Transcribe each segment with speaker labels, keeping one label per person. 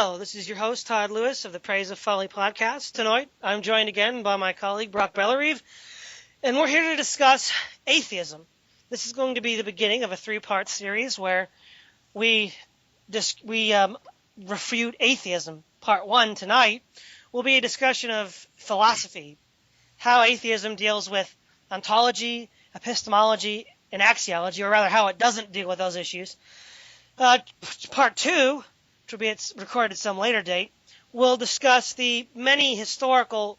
Speaker 1: Hello, this is your host, Todd Lewis of the Praise of Folly podcast. Tonight, I'm joined again by my colleague, Brock Bellerive, and we're here to discuss atheism. This is going to be the beginning of a three-part series where we refute atheism. Part one tonight will be a discussion of philosophy, how atheism deals with ontology, epistemology, and axiology, or rather how it doesn't deal with those issues. Part two, which will be recorded at some later date, will discuss the many historical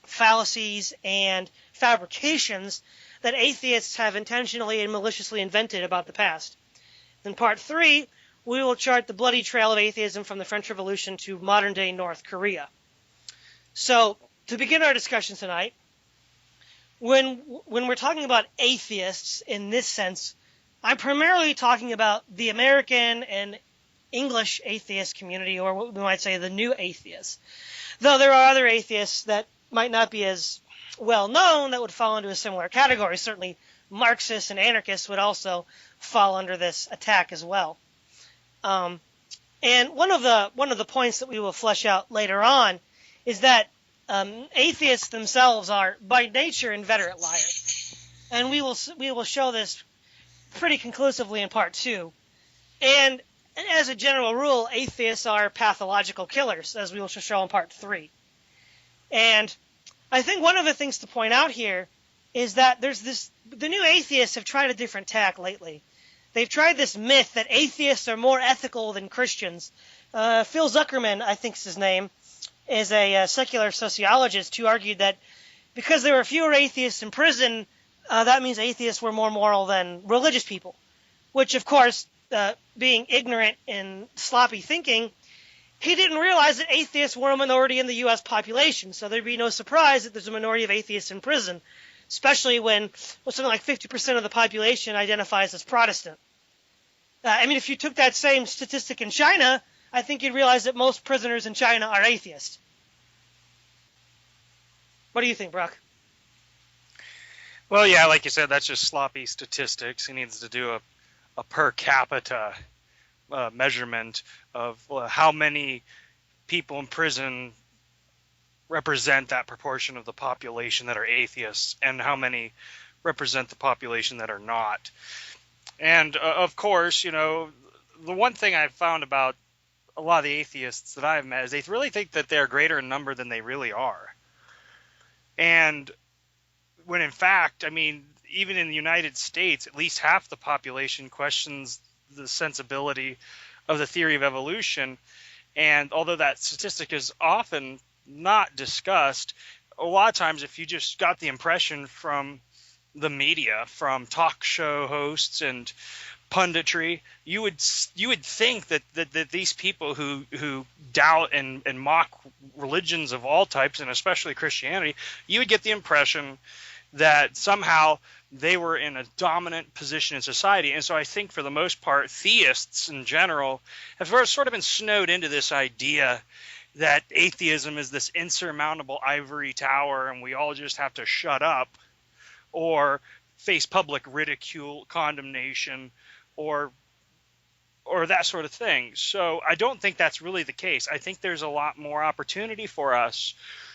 Speaker 1: fallacies and fabrications that atheists have intentionally and maliciously invented about the past. In part three, we will chart the bloody trail of atheism from the French Revolution to modern-day North Korea. So, to begin our discussion tonight, when we're talking about atheists in this sense, I'm primarily talking about the American and English atheist community, or what we might say the new atheists. Though there are other atheists that might not be as well known that would fall into a similar category. Certainly Marxists and anarchists would also fall under this attack as well. And one of the points that we will flesh out later on is that atheists themselves are by nature inveterate liars, and we will show this pretty conclusively in part two. And as a general rule, atheists are pathological killers, as we will show in part three. And I think one of the things to point out here is that the new atheists have tried a different tack lately. They've tried this myth that atheists are more ethical than Christians. Phil Zuckerman, I think is his name, is a secular sociologist who argued that because there were fewer atheists in prison, that means atheists were more moral than religious people, which, of course, being ignorant and sloppy thinking, he didn't realize that atheists were a minority in the U.S. population, so there'd be no surprise that there's a minority of atheists in prison, especially when something like 50% of the population identifies as Protestant. If you took that same statistic in China, I think you'd realize that most prisoners in China are atheists. What do you think, Brock?
Speaker 2: Well, yeah, like you said, that's just sloppy statistics. He needs to do a per capita measurement of how many people in prison represent that proportion of the population that are atheists and how many represent the population that are not. And, of course, the one thing I've found about a lot of the atheists that I've met is they really think that they're greater in number than they really are. And when in fact, even in the United States, at least half the population questions the sensibility of the theory of evolution. And although that statistic is often not discussed, a lot of times if you just got the impression from the media, from talk show hosts and punditry, you would think that these people who doubt and mock religions of all types, and especially Christianity, you would get the impression that somehow they were in a dominant position in society. And so I think for the most part, theists in general have sort of been snowed into this idea that atheism is this insurmountable ivory tower and we all just have to shut up or face public ridicule, condemnation, or that sort of thing. So I don't think that's really the case. I think there's a lot more opportunity for us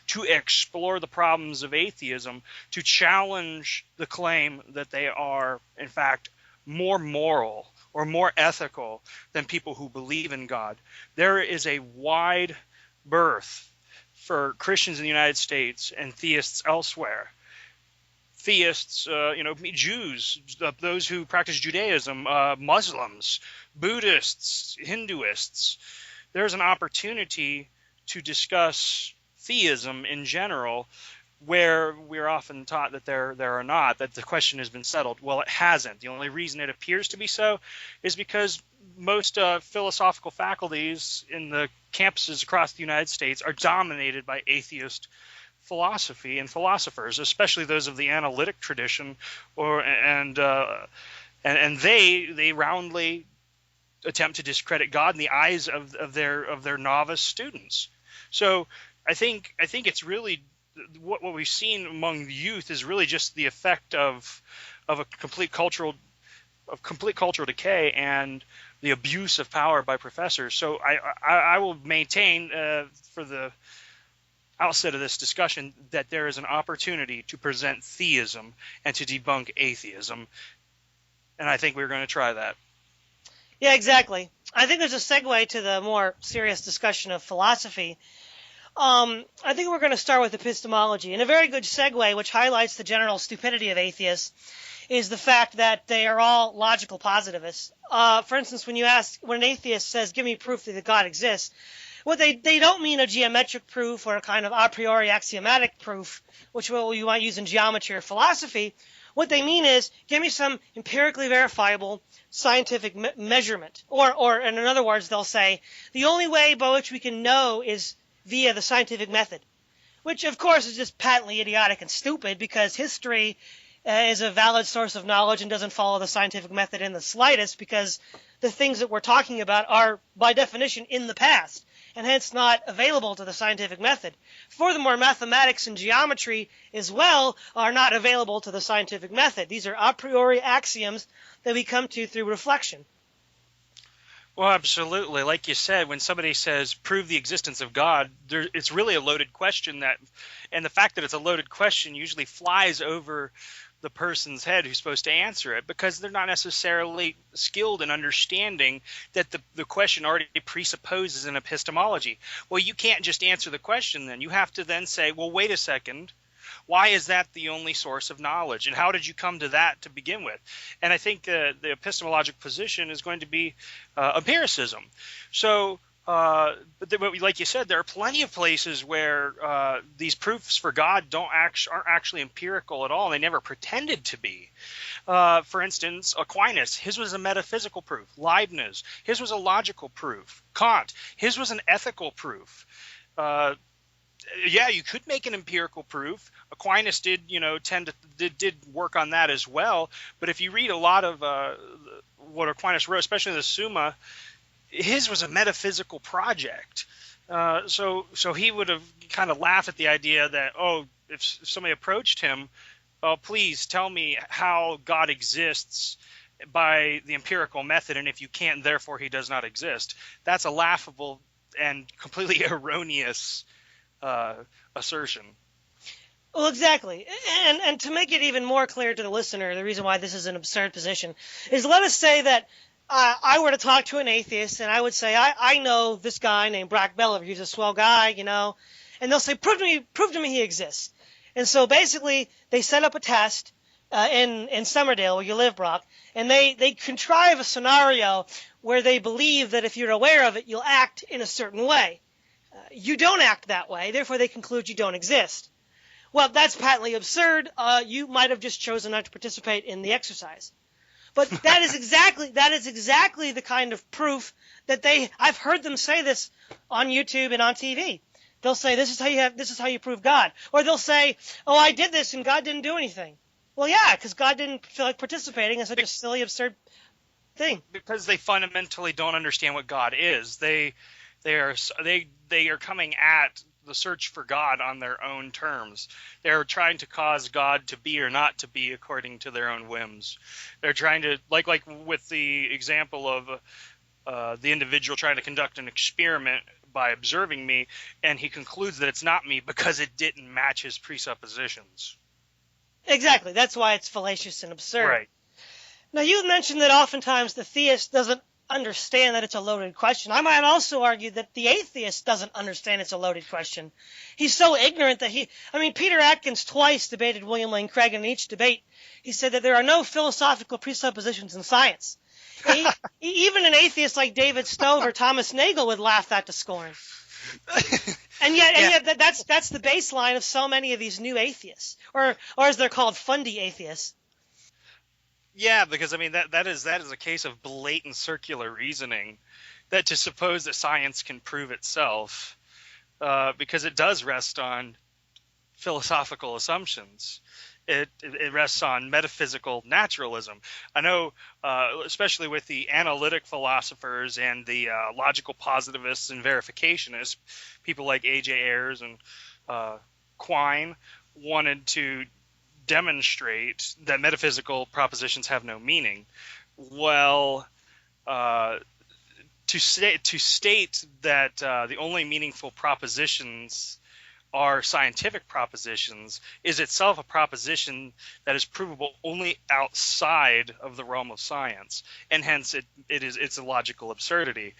Speaker 2: to explore the problems of atheism, to challenge the claim that they are, in fact, more moral or more ethical than people who believe in God. There is a wide berth for Christians in the United States and theists elsewhere. Theists, Jews, those who practice Judaism, Muslims, Buddhists, Hinduists. There's an opportunity to discuss theism in general, where we're often taught that there are not, that the question has been settled. Well, it hasn't. The only reason it appears to be so is because most philosophical faculties in the campuses across the United States are dominated by atheist philosophy and philosophers, especially those of the analytic tradition, and they roundly attempt to discredit God in the eyes of their novice students. So I think it's really what we've seen among the youth is really just the effect of a complete cultural decay and the abuse of power by professors. So I will maintain for the outset of this discussion that there is an opportunity to present theism and to debunk atheism, and I think we're going to try that.
Speaker 1: Yeah, exactly. I think there's a segue to the more serious discussion of philosophy. I think we're going to start with epistemology. And a very good segue, which highlights the general stupidity of atheists, is the fact that they are all logical positivists. For instance, when an atheist says, "Give me proof that God exists," what they don't mean a geometric proof or a kind of a priori axiomatic proof, which you might use in geometry or philosophy. What they mean is, give me some empirically verifiable scientific measurement. Or in other words, they'll say, the only way by which we can know is via the scientific method, which of course is just patently idiotic and stupid, because history is a valid source of knowledge and doesn't follow the scientific method in the slightest, because the things that we're talking about are by definition in the past and hence not available to the scientific method. Furthermore, mathematics and geometry as well are not available to the scientific method. These are a priori axioms that we come to through reflection.
Speaker 2: Well, absolutely. Like you said, when somebody says, prove the existence of God, it's really a loaded question, and the fact that it's a loaded question usually flies over the person's head who's supposed to answer it, because they're not necessarily skilled in understanding that the question already presupposes an epistemology. Well, you can't just answer the question then. You have to then say, well, wait a second. Why is that the only source of knowledge? And how did you come to that to begin with? And I think the epistemologic position is going to be empiricism. So, but like you said, there are plenty of places where these proofs for God aren't actually empirical at all. And they never pretended to be. For instance, Aquinas, his was a metaphysical proof. Leibniz, his was a logical proof. Kant, his was an ethical proof. Yeah, you could make an empirical proof. Aquinas did work on that as well. But if you read a lot of what Aquinas wrote, especially the Summa, his was a metaphysical project. So he would have kind of laughed at the idea that, if somebody approached him, please tell me how God exists by the empirical method, and if you can't, therefore he does not exist. That's a laughable and completely erroneous assertion.
Speaker 1: Well, exactly. And to make it even more clear to the listener, the reason why this is an absurd position is, let us say that I were to talk to an atheist, and I would say, I know this guy named Brock Belliver. He's a swell guy, and they'll say, prove to me he exists. And so basically, they set up a test in Summerdale, where you live, Brock, and they contrive a scenario where they believe that if you're aware of it, you'll act in a certain way. You don't act that way, therefore they conclude you don't exist. Well, that's patently absurd. You might have just chosen not to participate in the exercise. But that is exactly the kind of proof that I've heard them say this on YouTube and on TV. They'll say, this is how you prove God. Or they'll say, I did this and God didn't do anything. Well, yeah, because God didn't feel like participating in such a silly, absurd thing.
Speaker 2: Because they fundamentally don't understand what God is. They are coming at the search for God on their own terms. They're trying to cause God to be or not to be according to their own whims. They're trying to, like with the example of the individual trying to conduct an experiment by observing me, and he concludes that it's not me because it didn't match his presuppositions.
Speaker 1: Exactly. That's why it's fallacious and absurd.
Speaker 2: Right.
Speaker 1: Now, you mentioned that oftentimes the theist doesn't understand that it's a loaded question. I might also argue that the atheist doesn't understand it's a loaded question. He's so ignorant that Peter Atkins twice debated William Lane Craig, and in each debate he said that there are no philosophical presuppositions in science. Even an atheist like David Stove or Thomas Nagel would laugh that to scorn. And yet that's the baseline of so many of these new atheists, or as they're called, fundy atheists.
Speaker 2: Yeah, because that is a case of blatant circular reasoning, that to suppose that science can prove itself, because it does rest on philosophical assumptions. It rests on metaphysical naturalism. I know, especially with the analytic philosophers and the logical positivists and verificationists, people like A.J. Ayers and Quine wanted to demonstrate that metaphysical propositions have no meaning. Well, uh, to state that the only meaningful propositions are scientific propositions is itself a proposition that is provable only outside of the realm of science, and hence it's a logical absurdity,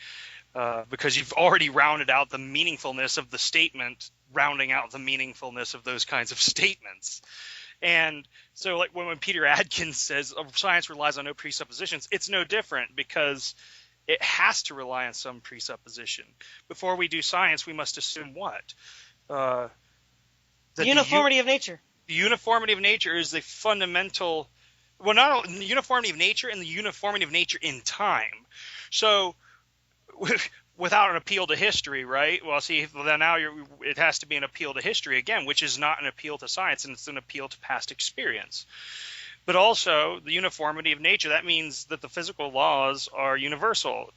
Speaker 2: because you've already rounded out the meaningfulness of the statement, rounding out the meaningfulness of those kinds of statements. And so, like when Peter Adkins says science relies on no presuppositions, it's no different, because it has to rely on some presupposition. Before we do science, we must assume what? The
Speaker 1: uniformity of nature.
Speaker 2: The uniformity of nature is the fundamental. Well, not the uniformity of nature, and the uniformity of nature in time. So, without an appeal to history, right? Well, see, then now it has to be an appeal to history again, which is not an appeal to science, and it's an appeal to past experience. But also the uniformity of nature. That means that the physical laws are universal,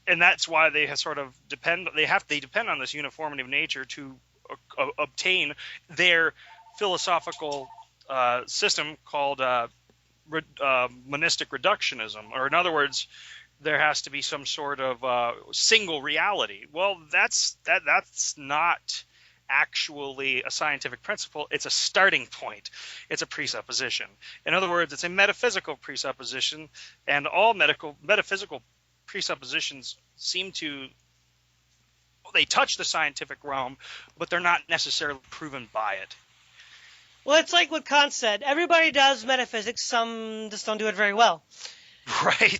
Speaker 2: and that's why they sort of depend. They depend on this uniformity of nature to obtain their philosophical system called monistic reductionism, or in other words, there has to be some sort of single reality. Well, that's not actually a scientific principle. It's a starting point. It's a presupposition. In other words, it's a metaphysical presupposition, and all metaphysical presuppositions seem to, they touch the scientific realm, but they're not necessarily proven by it.
Speaker 1: Well, it's like what Kant said. Everybody does metaphysics. Some just don't do it very well.
Speaker 2: Right.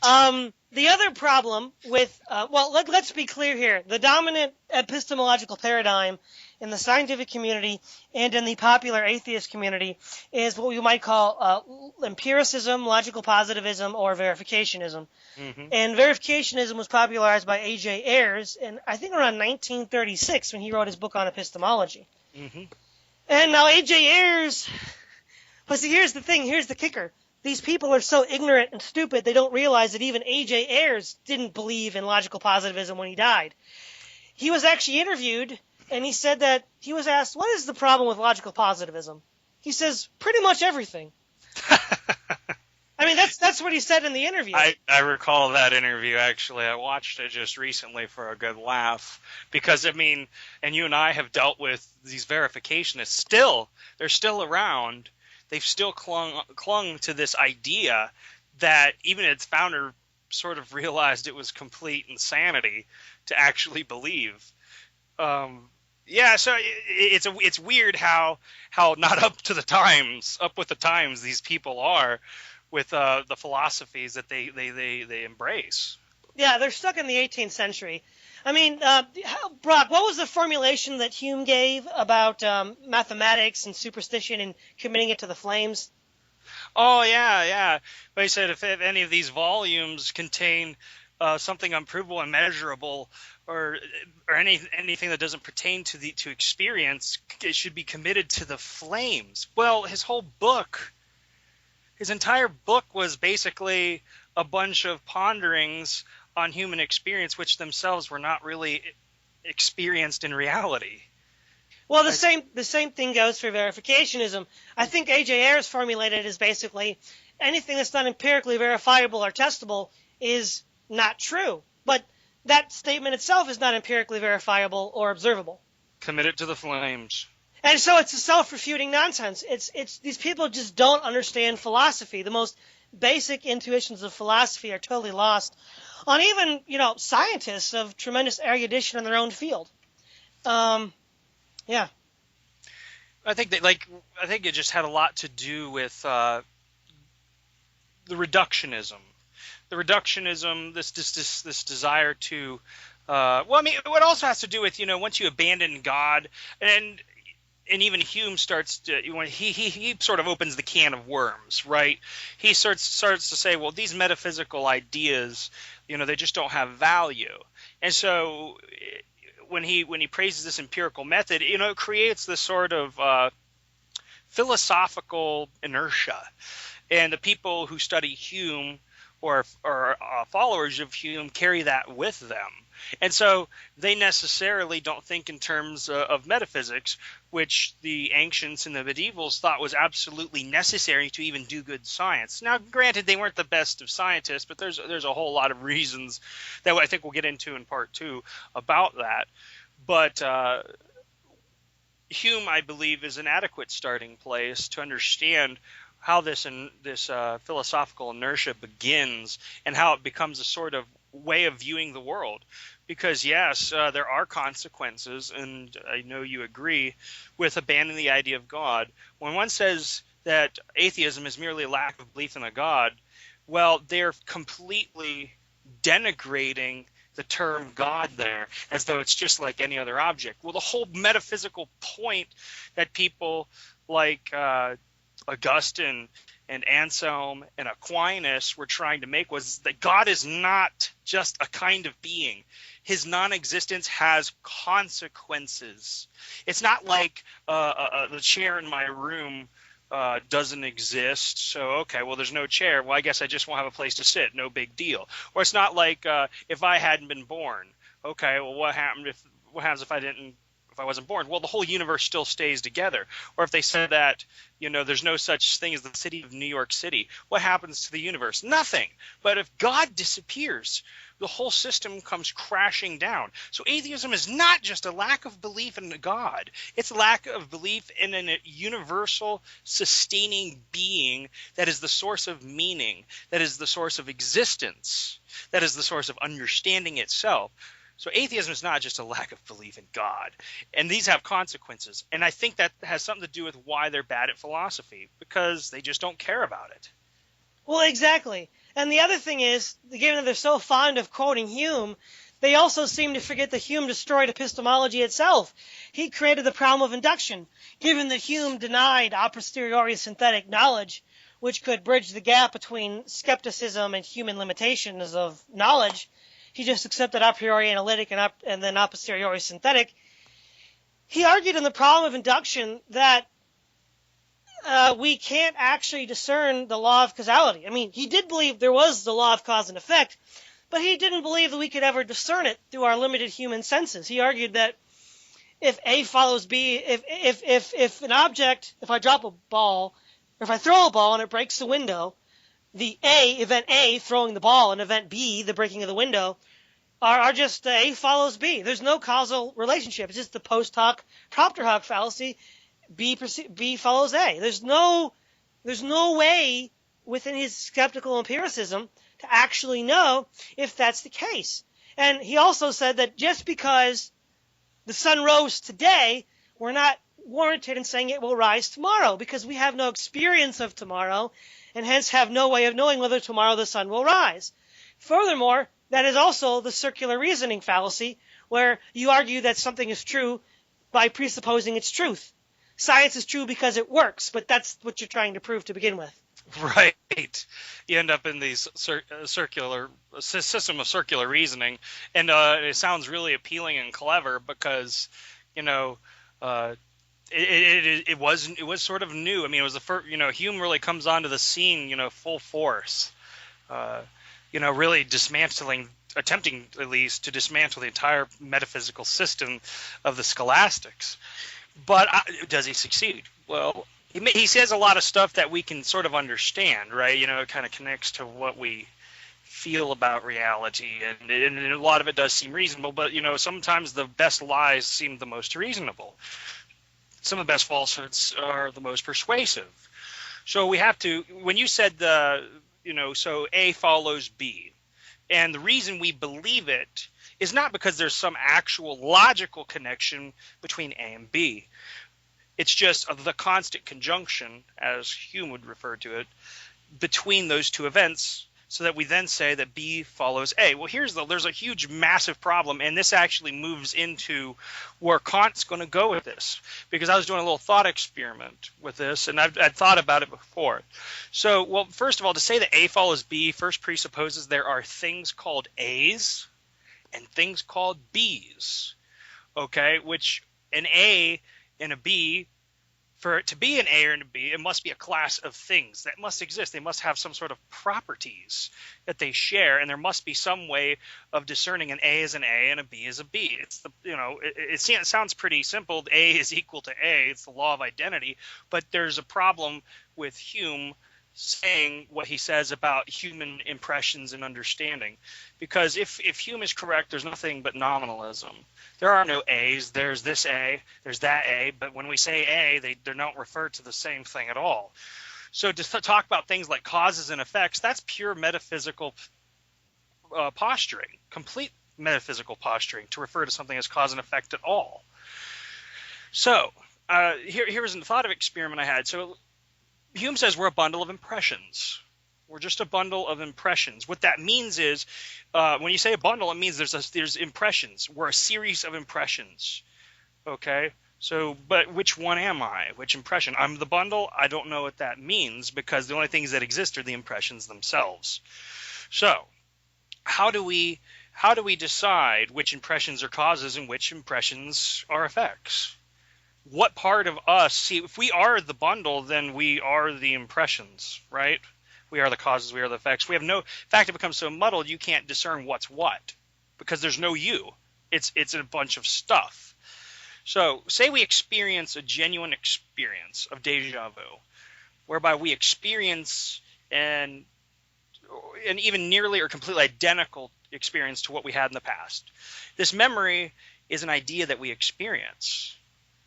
Speaker 1: The other problem with, let's be clear here. The dominant epistemological paradigm in the scientific community and in the popular atheist community is what we might call empiricism, logical positivism, or verificationism. Mm-hmm. And verificationism was popularized by A.J. Ayres in, I think, around 1936 when he wrote his book on epistemology. Mm-hmm. And now A.J. Ayres, but see, here's the thing, here's the kicker. These people are so ignorant and stupid, they don't realize that even A.J. Ayres didn't believe in logical positivism when he died. He was actually interviewed, and he said that he was asked, what is the problem with logical positivism? He says, pretty much everything. I mean, that's what he said in the interview.
Speaker 2: I recall that interview, actually. I watched it just recently for a good laugh. Because, I mean, and you and I have dealt with these verificationists. They're still around. They've still clung to this idea that even its founder sort of realized it was complete insanity to actually believe. So it's weird how not up with the times these people are with the philosophies that they embrace.
Speaker 1: Yeah, they're stuck in the 18th century. I mean, Brock, what was the formulation that Hume gave about mathematics and superstition and committing it to the flames?
Speaker 2: Oh, yeah. But he said if any of these volumes contain something unprovable and measurable, or anything that doesn't pertain to experience, it should be committed to the flames. Well, his entire book was basically a bunch of ponderings on human experience, which themselves were not really experienced in reality.
Speaker 1: Well, the same thing goes for verificationism. I think A.J. Ayres formulated it as basically anything that's not empirically verifiable or testable is not true. But that statement itself is not empirically verifiable or observable.
Speaker 2: Commit it to the flames.
Speaker 1: And so it's a self-refuting nonsense. It's these people just don't understand philosophy. The most basic intuitions of philosophy are totally lost on even, scientists of tremendous erudition in their own field. Yeah.
Speaker 2: I think it just had a lot to do with the reductionism. The reductionism, this desire to, it also has to do with, once you abandon God, and even Hume starts to, when he sort of opens the can of worms, right? He starts to say, well, these metaphysical ideas, they just don't have value. And so when he praises this empirical method, it creates this sort of philosophical inertia. And the people who study Hume or followers of Hume carry that with them. And so they necessarily don't think in terms of metaphysics, which the ancients and the medievals thought was absolutely necessary to even do good science. Now, granted, they weren't the best of scientists, but there's a whole lot of reasons that I think we'll get into in part 2 about that. But Hume, I believe, is an adequate starting place to understand how this philosophical inertia begins and how it becomes a sort of way of viewing the world. Because yes, there are consequences, and I know you agree with abandoning the idea of God. When one says that atheism is merely a lack of belief in a God, well, they're completely denigrating the term God there, as though it's just like any other object. Well, the whole metaphysical point that people like Augustine and Anselm and Aquinas were trying to make was that God is not just a kind of being. His non-existence has consequences. It's not like the chair in my room doesn't exist, so okay, well, there's no chair. Well, I guess I just won't have a place to sit. No big deal. Or it's not like if I hadn't been born. Okay, well, what happens if I wasn't born? Well, the whole universe still stays together. Or if they said that, there's no such thing as the city of New York City, what happens to the universe? Nothing. But if God disappears, the whole system comes crashing down. So atheism is not just a lack of belief in God. It's a lack of belief in a universal, sustaining being that is the source of meaning, that is the source of existence, that is the source of understanding itself. So atheism is not just a lack of belief in God. And these have consequences. And I think that has something to do with why they're bad at philosophy, because they just don't care about it.
Speaker 1: Well, exactly. And the other thing is, given that they're so fond of quoting Hume, they also seem to forget that Hume destroyed epistemology itself. He created the problem of induction. Given that Hume denied a posteriori synthetic knowledge, which could bridge the gap between skepticism and human limitations of knowledge, he just accepted a priori analytic and then a posteriori synthetic. He argued in the problem of induction that we can't actually discern the law of causality. I mean, he did believe there was the law of cause and effect, but he didn't believe that we could ever discern it through our limited human senses. He argued that if A follows B, if an object, if I drop a ball, or if I throw a ball and it breaks the window, the event A, throwing the ball, and event B, the breaking of the window, are just A follows B. There's no causal relationship. It's just the post hoc, propter hoc fallacy. B follows A. There's no way within his skeptical empiricism to actually know if that's the case. And he also said that just because the sun rose today, we're not warranted in saying it will rise tomorrow, because we have no experience of tomorrow and hence have no way of knowing whether tomorrow the sun will rise. Furthermore, that is also the circular reasoning fallacy, where you argue that something is true by presupposing its truth. Science is true because it works, but that's what you're trying to prove to begin with.
Speaker 2: Right. You end up in these circular system of circular reasoning, and it sounds really appealing and clever because, it was sort of new. I mean, it was the first. Hume really comes onto the scene, full force. Really attempting at least to dismantle the entire metaphysical system of the scholastics. But does he succeed? Well, he says a lot of stuff that we can sort of understand, right? It kind of connects to what we feel about reality, and a lot of it does seem reasonable, but, sometimes the best lies seem the most reasonable. Some of the best falsehoods are the most persuasive. So we have to, when you said so A follows B, and the reason we believe it is not because there's some actual logical connection between A and B. It's just the constant conjunction, as Hume would refer to it, between those two events, so that we then say that B follows A. Well, there's a huge, massive problem, and this actually moves into where Kant's going to go with this, because I was doing a little thought experiment with this, and I'd thought about it before. So, well, first of all, to say that A follows B first presupposes there are things called A's and things called B's, okay, which an A and a B For it to be an A or a B, it must be a class of things that must exist. They must have some sort of properties that they share, and there must be some way of discerning an A as an A and a B as a B. It's the it sounds pretty simple. A is equal to A. It's the law of identity. But there's a problem with Hume saying what he says about human impressions and understanding, because if Hume is correct, there's nothing but nominalism. There are no A's. There's this A, there's that A, but when we say A, they don't refer to the same thing at all. So to talk about things like causes and effects, that's pure metaphysical posturing, complete metaphysical posturing, to refer to something as cause and effect at all. So here was a thought of experiment I had. So Hume says we're a bundle of impressions. We're just a bundle of impressions. What that means is, when you say a bundle, it means there's impressions. We're a series of impressions. Okay? So, but which one am I? Which impression? I'm the bundle? I don't know what that means, because the only things that exist are the impressions themselves. So, how do we decide which impressions are causes and which impressions are effects? What part of us, see, if we are the bundle, then we are the impressions, right? We are the causes, we are the effects. We have no, in fact, it becomes so muddled you can't discern what's what, because there's no you. It's a bunch of stuff. So say we experience a genuine experience of deja vu, whereby we experience an even nearly or completely identical experience to what we had in the past. This memory is an idea that we experience,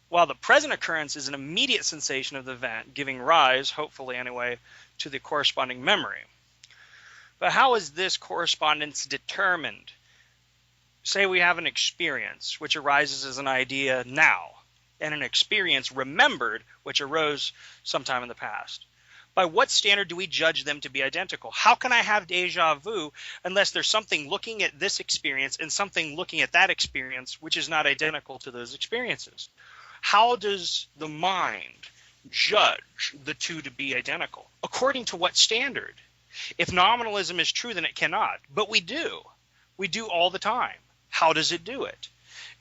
Speaker 2: while the present occurrence is an immediate sensation of the event, giving rise, hopefully anyway, to the corresponding memory. But how is this correspondence determined? Say we have an experience which arises as an idea now, and an experience remembered which arose sometime in the past. By what standard do we judge them to be identical? How can I have deja vu unless there's something looking at this experience and something looking at that experience which is not identical to those experiences? How does the mind judge the two to be identical? According to what standard? If nominalism is true, then it cannot. But we do. We do all the time. How does it do it?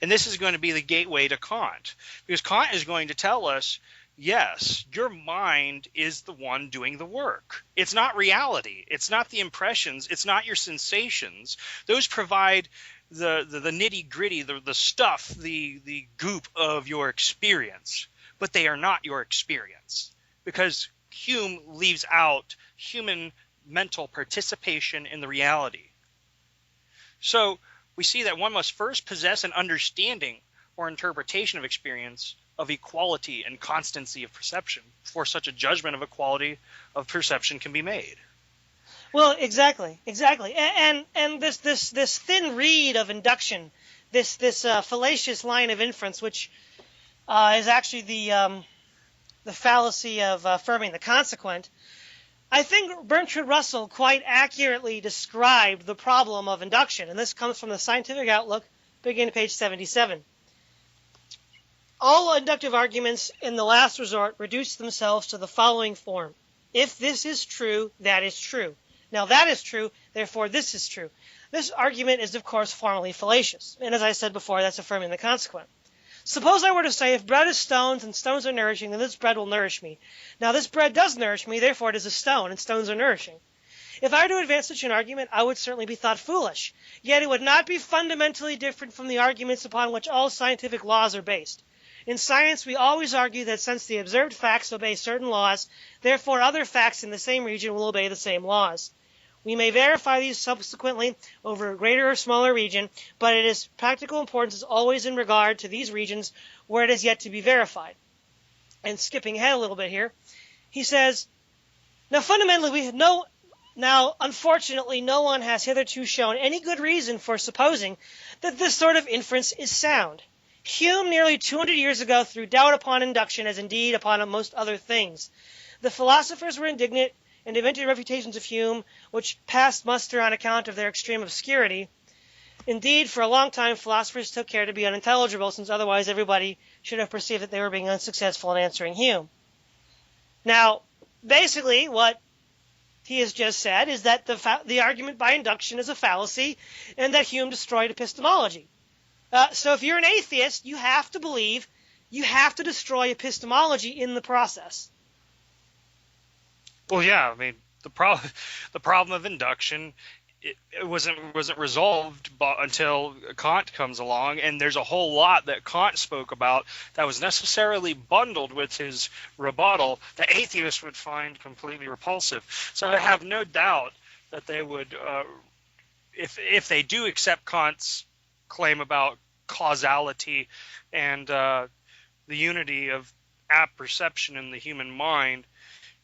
Speaker 2: And this is going to be the gateway to Kant, because Kant is going to tell us, yes, your mind is the one doing the work. It's not reality. It's not the impressions. It's not your sensations. Those provide the nitty-gritty, the stuff, the goop of your experience. But they are not your experience, because Hume leaves out human mental participation in the reality. So we see that one must first possess an understanding or interpretation of experience of equality and constancy of perception before such a judgment of equality of perception can be made.
Speaker 1: Well, exactly. And this thin reed of induction, this fallacious line of inference, which is actually the fallacy of affirming the consequent. I think Bertrand Russell quite accurately described the problem of induction, and this comes from the Scientific Outlook, beginning at page 77. All inductive arguments in the last resort reduce themselves to the following form. If this is true, that is true. Now that is true, therefore this is true. This argument is, of course, formally fallacious, and as I said before, that's affirming the consequent. Suppose I were to say, if bread is stones and stones are nourishing, then this bread will nourish me. Now this bread does nourish me, therefore it is a stone, and stones are nourishing. If I were to advance such an argument, I would certainly be thought foolish. Yet it would not be fundamentally different from the arguments upon which all scientific laws are based. In science, we always argue that since the observed facts obey certain laws, therefore other facts in the same region will obey the same laws. We may verify these subsequently over a greater or smaller region, but it is practical importance is always in regard to these regions where it is yet to be verified. And skipping ahead a little bit here, he says, unfortunately, no one has hitherto shown any good reason for supposing that this sort of inference is sound. Hume nearly 200 years ago threw doubt upon induction as indeed upon most other things. The philosophers were indignant and invented refutations of Hume, which passed muster on account of their extreme obscurity. Indeed, for a long time, philosophers took care to be unintelligible, since otherwise everybody should have perceived that they were being unsuccessful in answering Hume. Now, basically, what he has just said is that the argument by induction is a fallacy, and that Hume destroyed epistemology. So if you're an atheist, you have to believe you have to destroy epistemology in the process.
Speaker 2: Well, yeah, I mean, the problem of induction, it wasn't resolved until Kant comes along, and there's a whole lot that Kant spoke about that was necessarily bundled with his rebuttal that atheists would find completely repulsive. So I have no doubt that they would, if they do accept Kant's claim about causality and the unity of apperception in the human mind,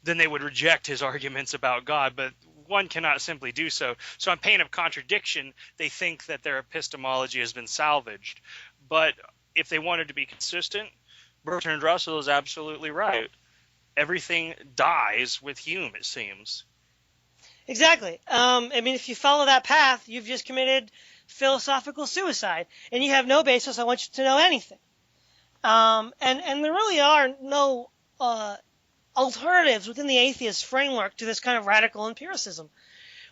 Speaker 2: then they would reject his arguments about God. But one cannot simply do so. So on pain of contradiction, they think that their epistemology has been salvaged. But if they wanted to be consistent, Bertrand Russell is absolutely right. Everything dies with Hume, it seems.
Speaker 1: Exactly. I mean, if you follow that path, you've just committed philosophical suicide, and you have no basis on which to know anything. And there really are no alternatives within the atheist framework to this kind of radical empiricism,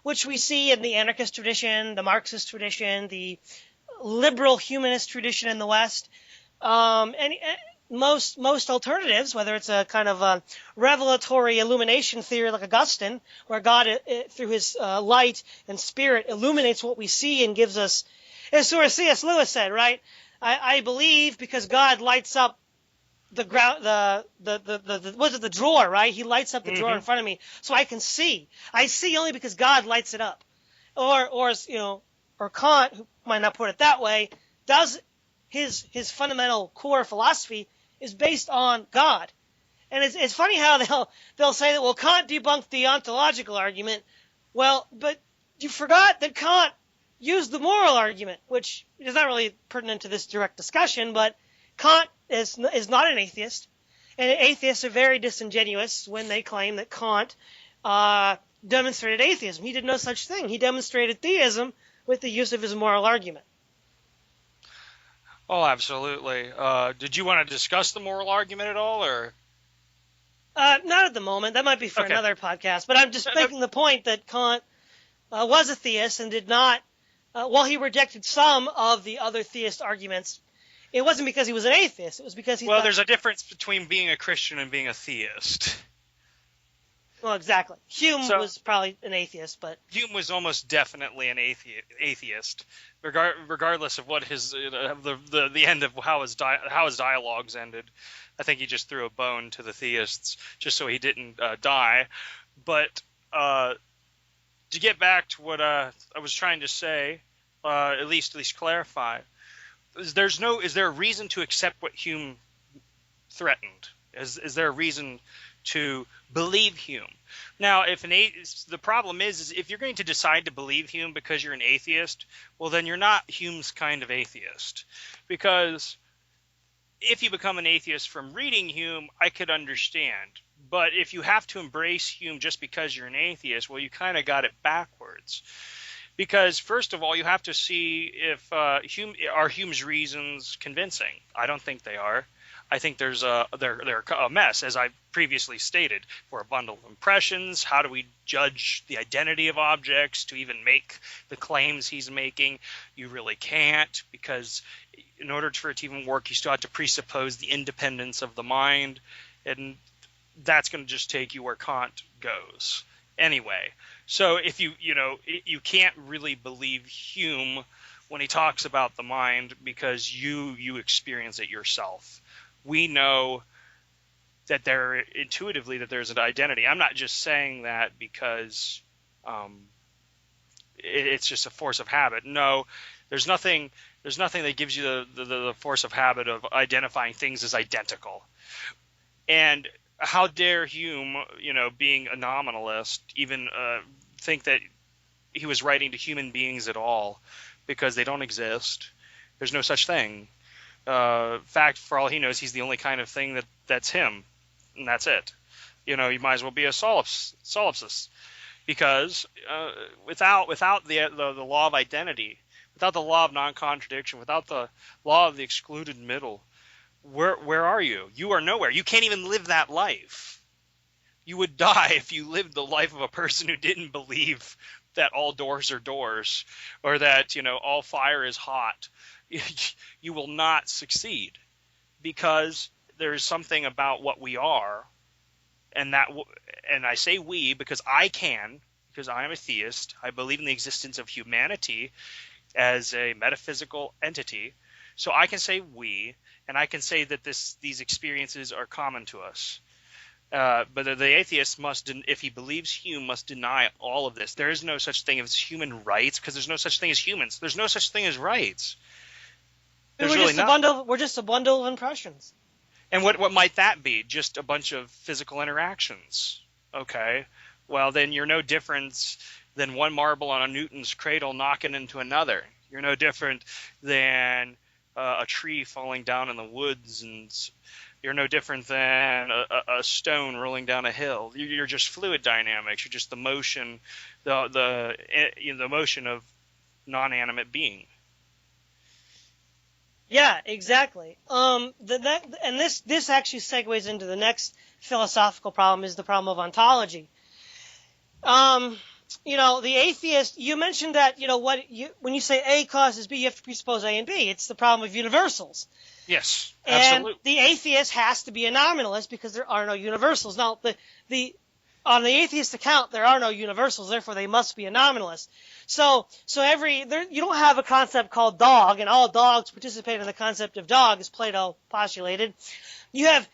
Speaker 1: which we see in the anarchist tradition, the Marxist tradition, the liberal humanist tradition in the West. And most alternatives, whether it's a kind of a revelatory illumination theory like Augustine, where God, through his light and spirit, illuminates what we see and gives us, as sort of C.S. Lewis said, right? I believe because God lights up the ground, the drawer, right? He lights up the drawer in front of me, so I can see. I see only because God lights it up. Or Kant, who might not put it that way, does his fundamental core philosophy is based on God. And it's funny how they'll say that, well, Kant debunked the ontological argument. Well, but you forgot that Kant used the moral argument, which is not really pertinent to this direct discussion, but Kant is not an atheist, and atheists are very disingenuous when they claim that Kant demonstrated atheism. He did no such thing. He demonstrated theism with the use of his moral argument.
Speaker 2: Oh, absolutely. Did you want to discuss the moral argument at all, or?
Speaker 1: Not at the moment. That might be for another podcast. But I'm just making the point that Kant was a theist and did not, while he rejected some of the other theist arguments, it wasn't because he was an atheist. It was because he
Speaker 2: there's a difference between being a Christian and being a theist.
Speaker 1: Well, exactly. Hume was probably an atheist, but
Speaker 2: Hume was almost definitely an atheist, regardless of what his the end of how his dialogues ended. I think he just threw a bone to the theists just so he didn't die. But to get back to what I was trying to say, at least clarify, is there a reason to accept what Hume threatened? Is there a reason to believe Hume? Now, the problem is if you're going to decide to believe Hume because you're an atheist, well, then you're not Hume's kind of atheist. Because if you become an atheist from reading Hume, I could understand. But if you have to embrace Hume just because you're an atheist, well, you kind of got it backwards. Because, first of all, you have to see if Hume's reasons convincing. I don't think they are. I think they're a mess, as I previously stated. For a bundle of impressions, how do we judge the identity of objects to even make the claims he's making? You really can't, because in order for it to even work, you still have to presuppose the independence of the mind, and that's going to just take you where Kant goes. Anyway, so if you can't really believe Hume when he talks about the mind because you experience it yourself. We know that intuitively that there's an identity. I'm not just saying that because it's just a force of habit. No, there's nothing that gives you the force of habit of identifying things as identical. And how dare Hume, being a nominalist, even think that he was writing to human beings at all, because they don't exist. There's no such thing. Fact, for all he knows, he's the only kind of thing that's him, and that's it. You might as well be a solipsist, because without the law of identity, without the law of non-contradiction, without the law of the excluded middle, where are you? You are nowhere. You can't even live that life. You would die if you lived the life of a person who didn't believe that all doors are doors, or that all fire is hot. You will not succeed, because there is something about what we are, and I say we because because I am a theist. I believe in the existence of humanity as a metaphysical entity. So I can say we, and I can say that these experiences are common to us. But the atheist must, if he believes Hume, must deny all of this. There is no such thing as human rights, because there's no such thing as humans. There's no such thing as rights.
Speaker 1: We're just a bundle of impressions.
Speaker 2: And what might that be? Just a bunch of physical interactions. Okay. Well, then you're no different than one marble on a Newton's cradle knocking into another. You're no different than a tree falling down in the woods, and you're no different than a stone rolling down a hill. You're just fluid dynamics. You're just the motion, the motion of non-animate being.
Speaker 1: Yeah, exactly. This actually segues into the next philosophical problem, is the problem of ontology. The atheist, you mentioned that, when you say A causes B, you have to presuppose A and B. It's the problem of universals.
Speaker 2: Yes, absolutely.
Speaker 1: And the atheist has to be a nominalist because there are no universals. Now, on the atheist account, there are no universals, therefore they must be a nominalist. So you don't have a concept called dog, and all dogs participate in the concept of dog, as Plato postulated. You have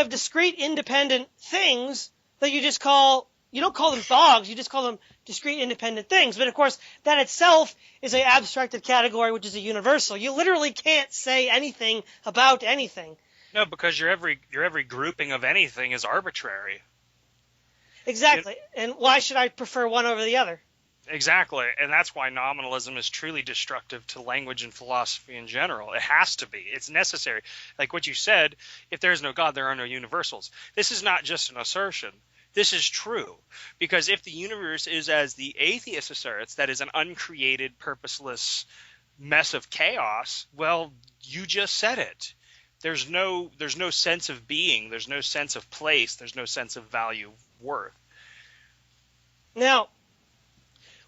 Speaker 1: discrete independent things that you don't call them dogs, you just call them discrete independent things. But of course, that itself is an abstracted category, which is a universal. You literally can't say anything about anything.
Speaker 2: No, because your every grouping of anything is arbitrary.
Speaker 1: Exactly. And why should I prefer one over the other?
Speaker 2: Exactly. And that's why nominalism is truly destructive to language and philosophy in general. It has to be. It's necessary. Like what you said, if there is no God, there are no universals. This is not just an assertion. This is true. Because if the universe is, as the atheist asserts, that is an uncreated, purposeless mess of chaos, well, you just said it. There's no sense of being. There's no sense of place. There's no sense of value, worth.
Speaker 1: Now,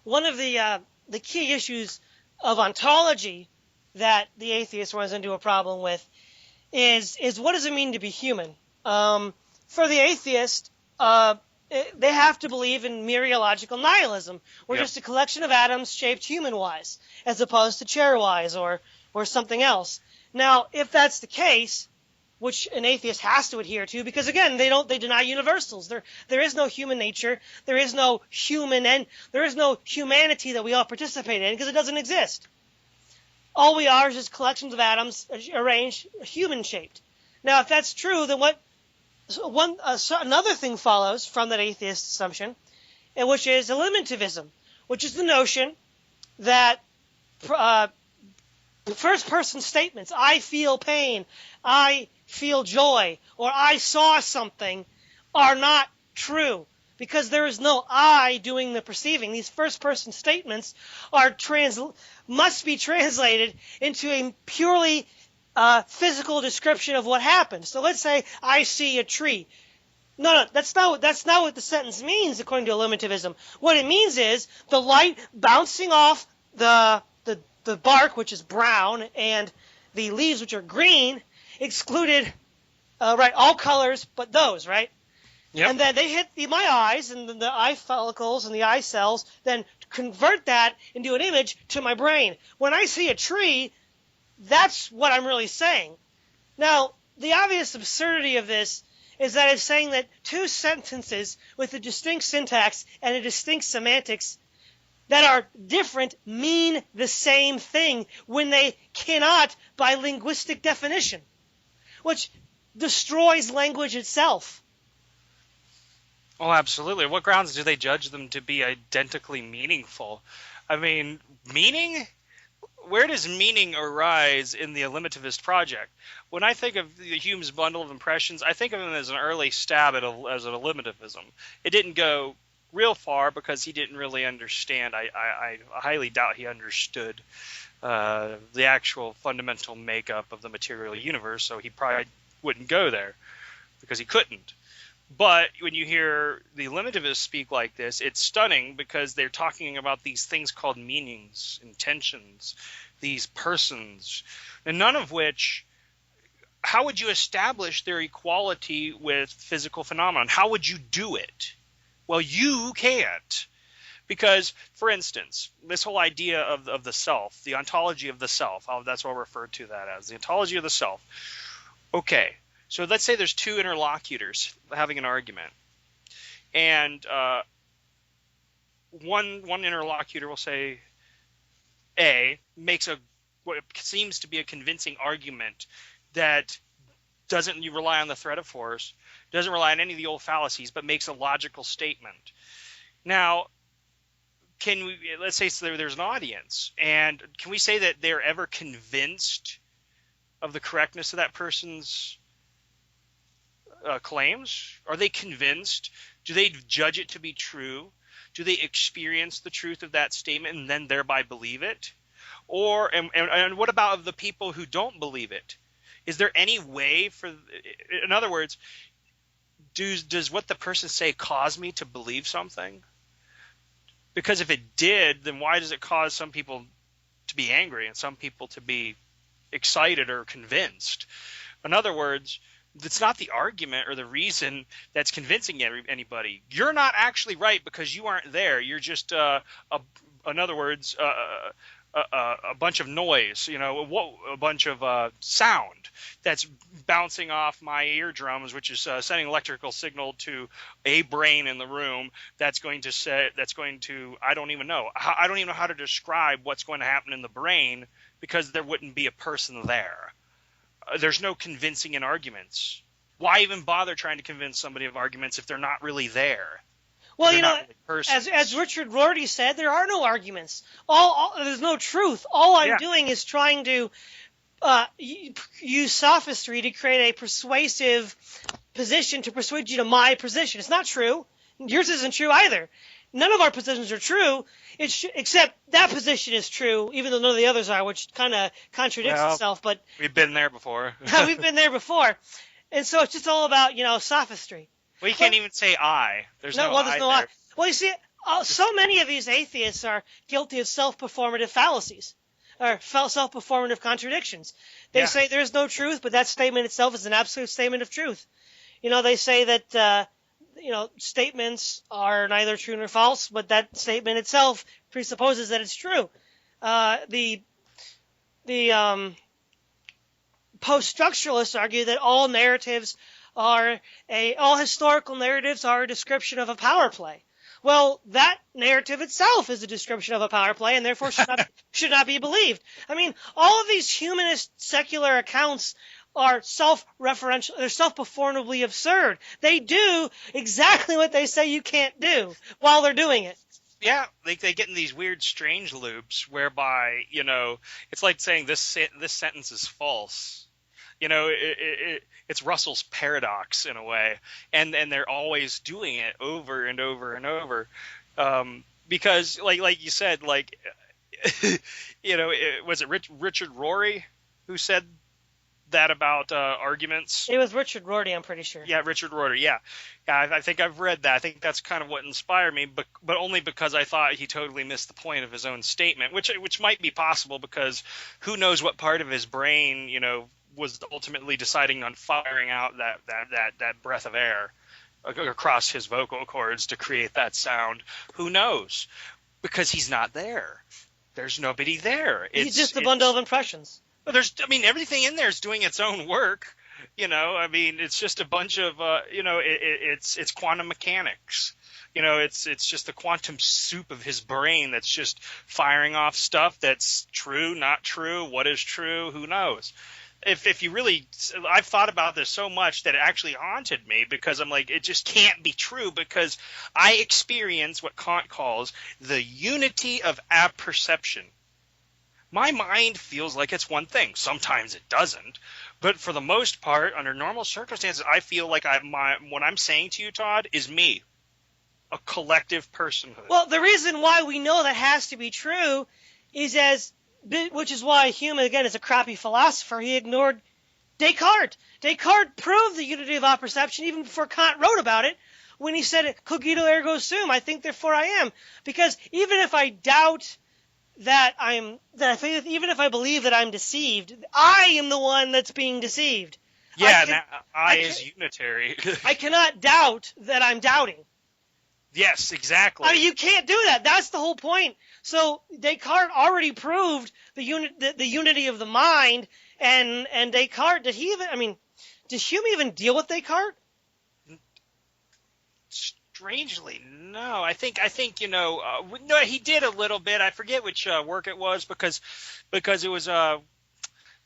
Speaker 1: one of the key issues of ontology that the atheist runs into a problem with is what does it mean to be human? For the atheist, they have to believe in mereological nihilism. We're just a collection of atoms shaped human-wise, as opposed to chair-wise or something else. Now, if that's the case, which an atheist has to adhere to, because again, they deny universals. There is no human nature. There is no there is no humanity that we all participate in, because it doesn't exist. All we are is just collections of atoms arranged, human-shaped. Now, if that's true, then another thing follows from that atheist assumption, which is eliminativism, which is the notion that first-person statements, I feel pain, I feel joy, or I saw something, are not true, because there is no I doing the perceiving. These first-person statements must be translated into a purely physical description of what happened. So let's say I see a tree. No, that's not what the sentence means according to eliminativism. What it means is the light bouncing off the bark, which is brown, and the leaves, which are green, excluded all colors but those, right? Yep. And then they hit my eyes, and the eye follicles and the eye cells then convert that into an image to my brain. When I see a tree, that's what I'm really saying. Now, the obvious absurdity of this is that it's saying that two sentences with a distinct syntax and a distinct semantics that are different mean the same thing when they cannot by linguistic definition, which destroys language itself.
Speaker 2: Oh, absolutely. What grounds do they judge them to be identically meaningful? I mean, meaning? Where does meaning arise in the Eliminativist project? When I think of Hume's bundle of impressions, I think of him as an early stab as an eliminativism. It didn't go real far because he didn't really understand. I highly doubt he understood the actual fundamental makeup of the material universe, so he probably wouldn't go there because he couldn't. But when you hear the eliminativists speak like this, it's stunning because they're talking about these things called meanings, intentions, these persons, and none of which how would you establish their equality with physical phenomenon? How would you do it? Well, you can't. Because, for instance, this whole idea of the self, the ontology of the self, that's what I'll refer to that as, the ontology of the self. Okay, so let's say there's two interlocutors having an argument. And one interlocutor will say, A, makes what seems to be a convincing argument that doesn't rely on the threat of force, doesn't rely on any of the old fallacies, but makes a logical statement. Now, let's say there's an audience, and can we say that they're ever convinced of the correctness of that person's claims? Are they convinced? Do they judge it to be true? Do they experience the truth of that statement and then thereby believe it? And what about the people who don't believe it? Is there any way in other words, does what the person say cause me to believe something? Because if it did, then why does it cause some people to be angry and some people to be excited or convinced? In other words, it's not the argument or the reason that's convincing anybody. You're not actually right because you aren't there. You're just, in other words, a bunch of noise, a bunch of sound that's bouncing off my eardrums, which is sending electrical signal to a brain in the room that's going to I don't even know how to describe what's going to happen in the brain because there wouldn't be a person there. There's no convincing in arguments. Why even bother trying to convince somebody of arguments if they're not really there?
Speaker 1: Well, as Richard Rorty said, there are no arguments. There's no truth. All I'm doing is trying to use sophistry to create a persuasive position to persuade you to my position. It's not true. Yours isn't true either. None of our positions are true, except that position is true, even though none of the others are, which kind of contradicts itself. But
Speaker 2: we've been there before.
Speaker 1: We've been there before. And so it's just all about, sophistry.
Speaker 2: Well, you can't even say I. There's no I there.
Speaker 1: Well, you see, so many of these atheists are guilty of self-performative fallacies or self-performative contradictions. They say there's no truth, but that statement itself is an absolute statement of truth. They say that, statements are neither true nor false, but that statement itself presupposes that it's true. The post-structuralists argue that all historical narratives are a description of a power play. Well, that narrative itself is a description of a power play and therefore should not be believed. I mean, all of these humanist secular accounts are self-referential, they're self-performatively absurd. They do exactly what they say you can't do while they're doing it.
Speaker 2: Yeah, they get in these weird, strange loops whereby, it's like saying this sentence is false. It's Russell's paradox in a way, and they're always doing it over and over and over, because like you said, was it Richard Rorty who said that about arguments?
Speaker 1: It was Richard Rorty, I'm pretty sure.
Speaker 2: Yeah, Richard Rorty. Yeah, I think I've read that. I think that's kind of what inspired me, but only because I thought he totally missed the point of his own statement, which might be possible because who knows what part of his brain was ultimately deciding on firing out that breath of air across his vocal cords to create that sound. Who knows? Because he's not there. There's nobody there.
Speaker 1: He's just a bundle of impressions.
Speaker 2: But everything in there is doing its own work. It's just a bunch of, it's quantum mechanics. It's just the quantum soup of his brain that's just firing off stuff that's true, not true, what is true, who knows. If you really, I've thought about this so much that it actually haunted me because I'm like, it just can't be true because I experience what Kant calls the unity of apperception. My mind feels like it's one thing. Sometimes it doesn't. But for the most part, under normal circumstances, I feel like what I'm saying to you, Todd, is me. A collective personhood.
Speaker 1: Well, the reason why we know that has to be true is which is why Hume, again, is a crappy philosopher. He ignored Descartes. Descartes proved the unity of apperception even before Kant wrote about it when he said, cogito ergo sum, I think therefore I am. Because even if I doubt even if I believe that I'm deceived, I am the one that's being deceived.
Speaker 2: Yeah, and that I is unitary.
Speaker 1: I cannot doubt that I'm doubting.
Speaker 2: Yes, exactly.
Speaker 1: I mean, you can't do that. That's the whole point. So Descartes already proved the unity of the mind, and Descartes, did Hume even deal with Descartes?
Speaker 2: Strangely, no. I think no, he did a little bit. I forget which work it was because it was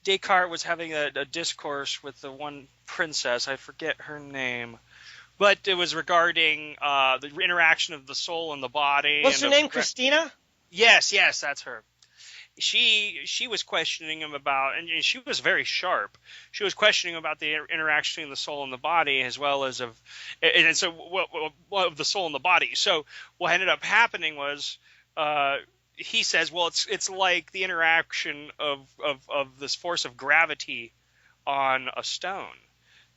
Speaker 2: Descartes was having a discourse with the one princess. I forget her name, but it was regarding the interaction of the soul and the body.
Speaker 1: What's her name? Christina?
Speaker 2: Yes, that's her. She was questioning him about, and she was very sharp. She was questioning about the interaction between the soul and the body, as well as of the soul and the body. So what ended up happening was, he says, well, it's like the interaction of this force of gravity on a stone.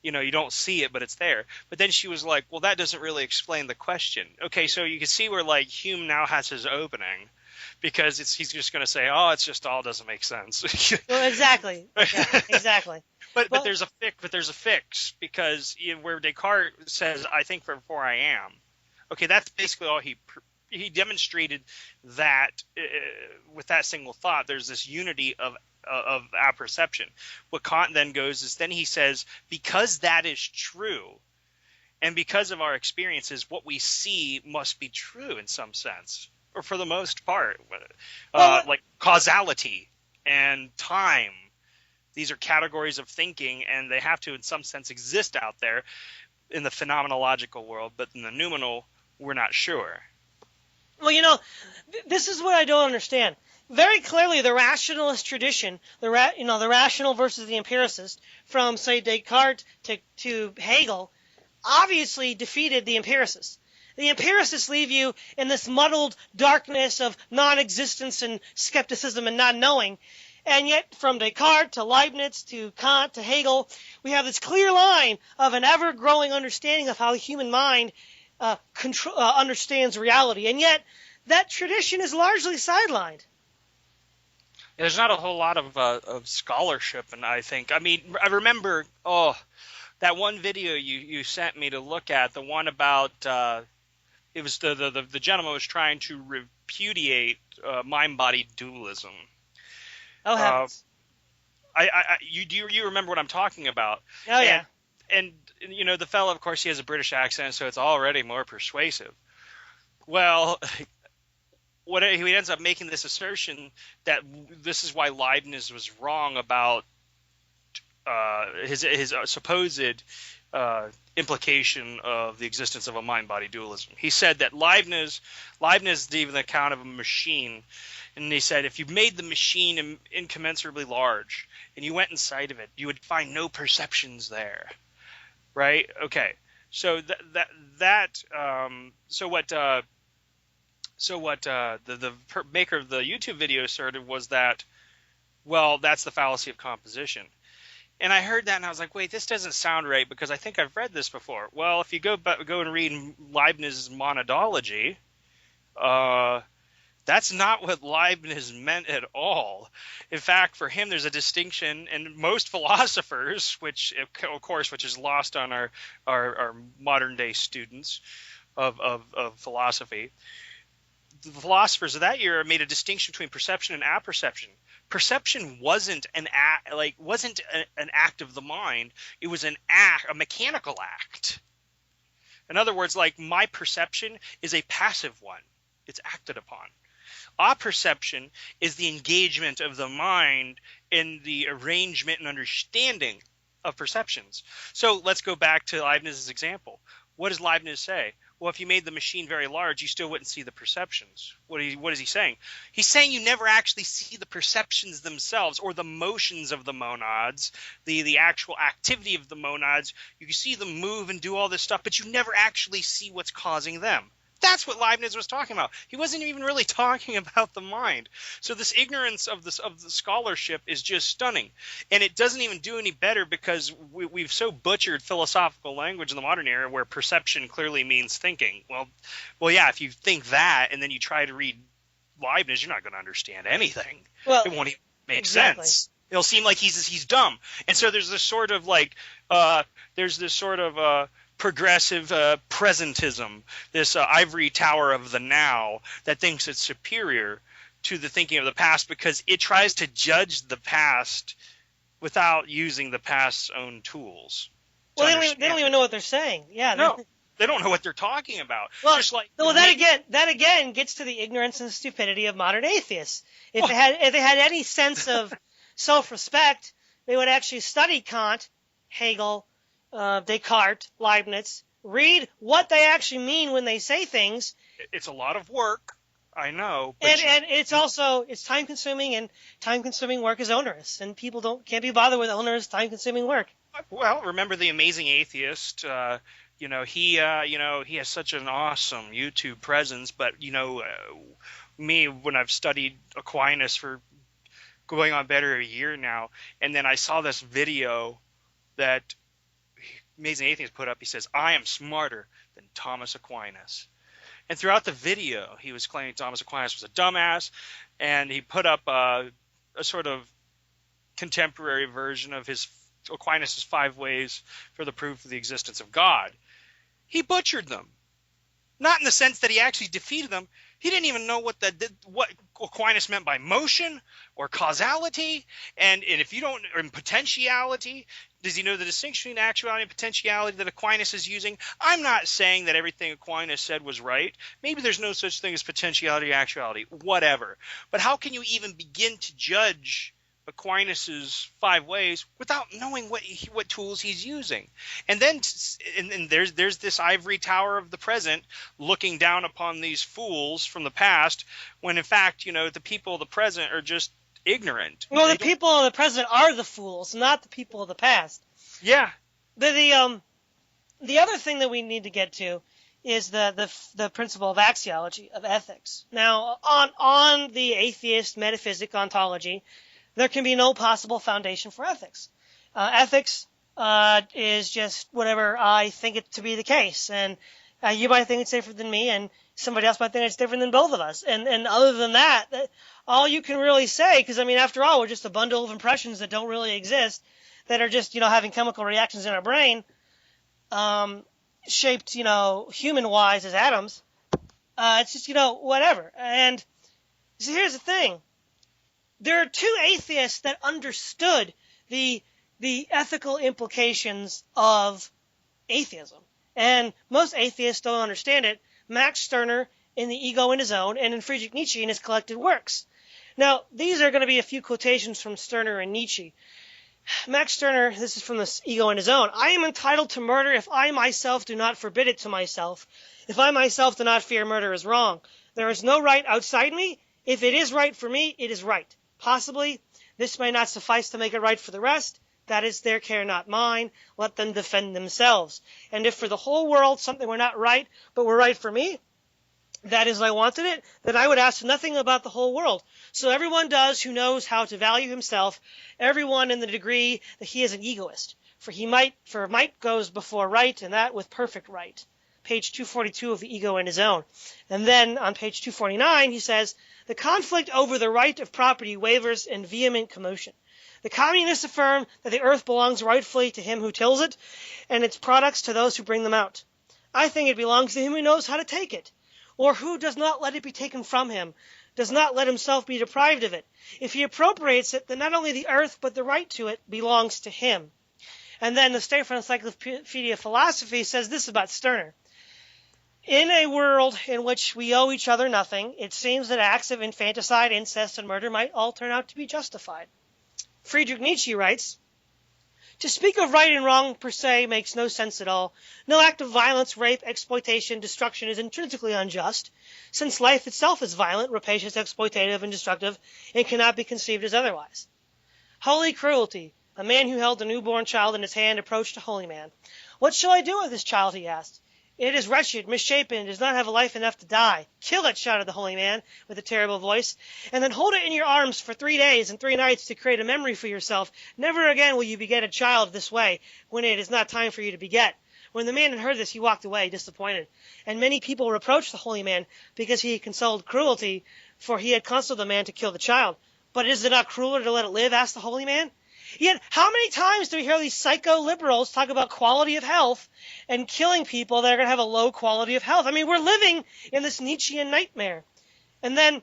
Speaker 2: You don't see it, but it's there. But then she was like, well, that doesn't really explain the question. Okay, so you can see where Hume now has his opening. Because he's just going to say, oh, it's just all doesn't make sense.
Speaker 1: Well, exactly.
Speaker 2: But there's a fix because where Descartes says, I think therefore I am. Okay, that's basically all he demonstrated that with that single thought. There's this unity of apperception. What Kant then goes is then he says, because that is true, and because of our experiences, what we see must be true in some sense. Or for the most part, like causality and time. These are categories of thinking, and they have to, in some sense, exist out there in the phenomenological world. But in the noumenal, we're not sure.
Speaker 1: Well, this is what I don't understand. Very clearly, the rationalist tradition, the rational versus the empiricist, from say Descartes to Hegel, obviously defeated the empiricists. The empiricists leave you in this muddled darkness of non-existence and skepticism and not knowing. And yet, from Descartes to Leibniz to Kant to Hegel, we have this clear line of an ever-growing understanding of how the human mind understands reality. And yet, that tradition is largely sidelined.
Speaker 2: There's not a whole lot of scholarship, and I remember, that one video you sent me to look at, the one about... it was the gentleman was trying to repudiate mind-body dualism.
Speaker 1: Oh heavens!
Speaker 2: You remember what I'm talking about?
Speaker 1: Oh yeah.
Speaker 2: And the fellow, of course, he has a British accent, so it's already more persuasive. Well, he ends up making this assertion that this is why Leibniz was wrong about his supposed implication of the existence of a mind-body dualism. He said that Leibniz gave the account of a machine, and he said if you made the machine incommensurably large and you went inside of it, you would find no perceptions there, right? Okay, so what the maker of the YouTube video asserted was that, well, that's the fallacy of composition. And I heard that and I was like, wait, this doesn't sound right because I think I've read this before. Well, if you go and read Leibniz's monadology, that's not what Leibniz meant at all. In fact, for him, there's a distinction, and most philosophers, which is lost on our modern day students of philosophy, the philosophers of that era made a distinction between perception and apperception. Perception wasn't an act of the mind. It was a mechanical act. In other words, my perception is a passive one. It's acted upon. Apperception is the engagement of the mind in the arrangement and understanding of perceptions. So let's go back to Leibniz's example. What does Leibniz say? Well, if you made the machine very large, you still wouldn't see the perceptions. What is he saying? He's saying you never actually see the perceptions themselves or the motions of the monads, the actual activity of the monads. You can see them move and do all this stuff, but you never actually see what's causing them. That's what Leibniz was talking about. He wasn't even really talking about the mind. So this ignorance of the scholarship is just stunning. And it doesn't even do any better because we've so butchered philosophical language in the modern era where perception clearly means thinking. Well, yeah, if you think that and then you try to read Leibniz, you're not going to understand anything.
Speaker 1: Well,
Speaker 2: it won't even make sense. It'll seem like he's dumb. And so there's this sort of progressive presentism, this ivory tower of the now that thinks it's superior to the thinking of the past because it tries to judge the past without using the past's own tools.
Speaker 1: Well, they don't even know what they're saying. Yeah.
Speaker 2: No, they don't know what they're talking about.
Speaker 1: Well,
Speaker 2: Just like,
Speaker 1: that again gets to the ignorance and stupidity of modern atheists. If they had any sense of self-respect, they would actually study Kant, Hegel, Descartes, Leibniz, read what they actually mean when they say things.
Speaker 2: It's a lot of work, I know.
Speaker 1: And it's time-consuming, and time-consuming work is onerous, and people can't be bothered with onerous, time-consuming work.
Speaker 2: Well, remember The Amazing Atheist? He has such an awesome YouTube presence, but me, when I've studied Aquinas for going on better a year now, and then I saw this video that Amazing Atheist put up. He says, "I am smarter than Thomas Aquinas." And throughout the video, he was claiming Thomas Aquinas was a dumbass, and he put up a sort of contemporary version of Aquinas' 5 ways for the proof of the existence of God. He butchered them. Not in the sense that he actually defeated them. He didn't even know what Aquinas meant by motion or causality, and if you don't, or in potentiality. Does he know the distinction between actuality and potentiality that Aquinas is using? I'm not saying that everything Aquinas said was right. Maybe there's no such thing as potentiality or actuality, whatever. But how can you even begin to judge Aquinas' 5 ways without knowing what tools he's using? And then there's this ivory tower of the present looking down upon these fools from the past, when in fact, the people of the present are just ignorant.
Speaker 1: Well, the people of the present are the fools, not the people of the past.
Speaker 2: Yeah.
Speaker 1: The other thing that we need to get to is the principle of axiology, of ethics. Now, on the atheist metaphysic ontology, there can be no possible foundation for ethics. Ethics is just whatever I think it to be the case, and you might think it's different than me, and somebody else might think it's different than both of us. And other than that, all you can really say, because after all, we're just a bundle of impressions that don't really exist, that are just having chemical reactions in our brain, shaped human-wise as atoms. It's just whatever. And so here's the thing. There are 2 atheists that understood the ethical implications of atheism. And most atheists don't understand it. Max Stirner in The Ego in His Own, and in Friedrich Nietzsche in his collected works. Now, these are going to be a few quotations from Stirner and Nietzsche. Max Stirner, this is from The Ego in His Own. "I am entitled to murder if I myself do not forbid it to myself. If I myself do not fear murder is wrong. There is no right outside me. If it is right for me, it is right. Possibly, this may not suffice to make it right for the rest. That is their care, not mine. Let them defend themselves. And if for the whole world something were not right, but were right for me, that is, I wanted it, then I would ask nothing about the whole world. So everyone does who knows how to value himself, everyone in the degree that he is an egoist. For might goes before right, and that with perfect right." Page 242 of The Ego in His Own. And then on page 249, he says, "The conflict over the right of property wavers in vehement commotion. The communists affirm that the earth belongs rightfully to him who tills it, and its products to those who bring them out. I think it belongs to him who knows how to take it, or who does not let it be taken from him, does not let himself be deprived of it. If he appropriates it, then not only the earth, but the right to it belongs to him." And then the Stanford Encyclopedia of Philosophy says this about Stirner. "In a world in which we owe each other nothing, it seems that acts of infanticide, incest, and murder might all turn out to be justified." Friedrich Nietzsche writes, "To speak of right and wrong per se makes no sense at all. No act of violence, rape, exploitation, destruction is intrinsically unjust, since life itself is violent, rapacious, exploitative, and destructive, and cannot be conceived as otherwise. Holy cruelty. A man who held a newborn child in his hand approached a holy man. 'What shall I do with this child?' he asked. 'It is wretched, misshapen, and does not have life enough to die.' 'Kill it,' shouted the holy man with a terrible voice, 'and then hold it in your arms for 3 days and 3 nights to create a memory for yourself. Never again will you beget a child this way, when it is not time for you to beget.' When the man had heard this, he walked away, disappointed. And many people reproached the holy man because he had consoled cruelty, for he had counseled the man to kill the child. But is it not crueler to let it live? Asked the holy man. Yet, how many times do we hear these psycho-liberals talk about quality of health and killing people that are going to have a low quality of health? I mean, we're living in this Nietzschean nightmare. And then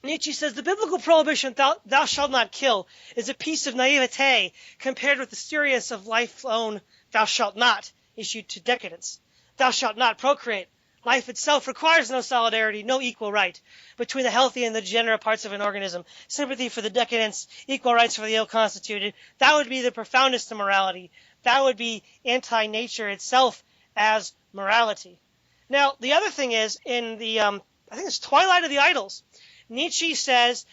Speaker 1: Nietzsche says, the biblical prohibition, thou shalt not kill, is a piece of naivete compared with the seriousness of life's own, thou shalt not, issued to decadence. Thou shalt not procreate. Life itself requires no solidarity, no equal right between the healthy and the degenerate parts of an organism, sympathy for the decadents, equal rights for the ill-constituted. That would be the profoundest immorality. That would be anti-nature itself as morality. Now, the other thing is, in the, I think it's Twilight of the Idols, Nietzsche says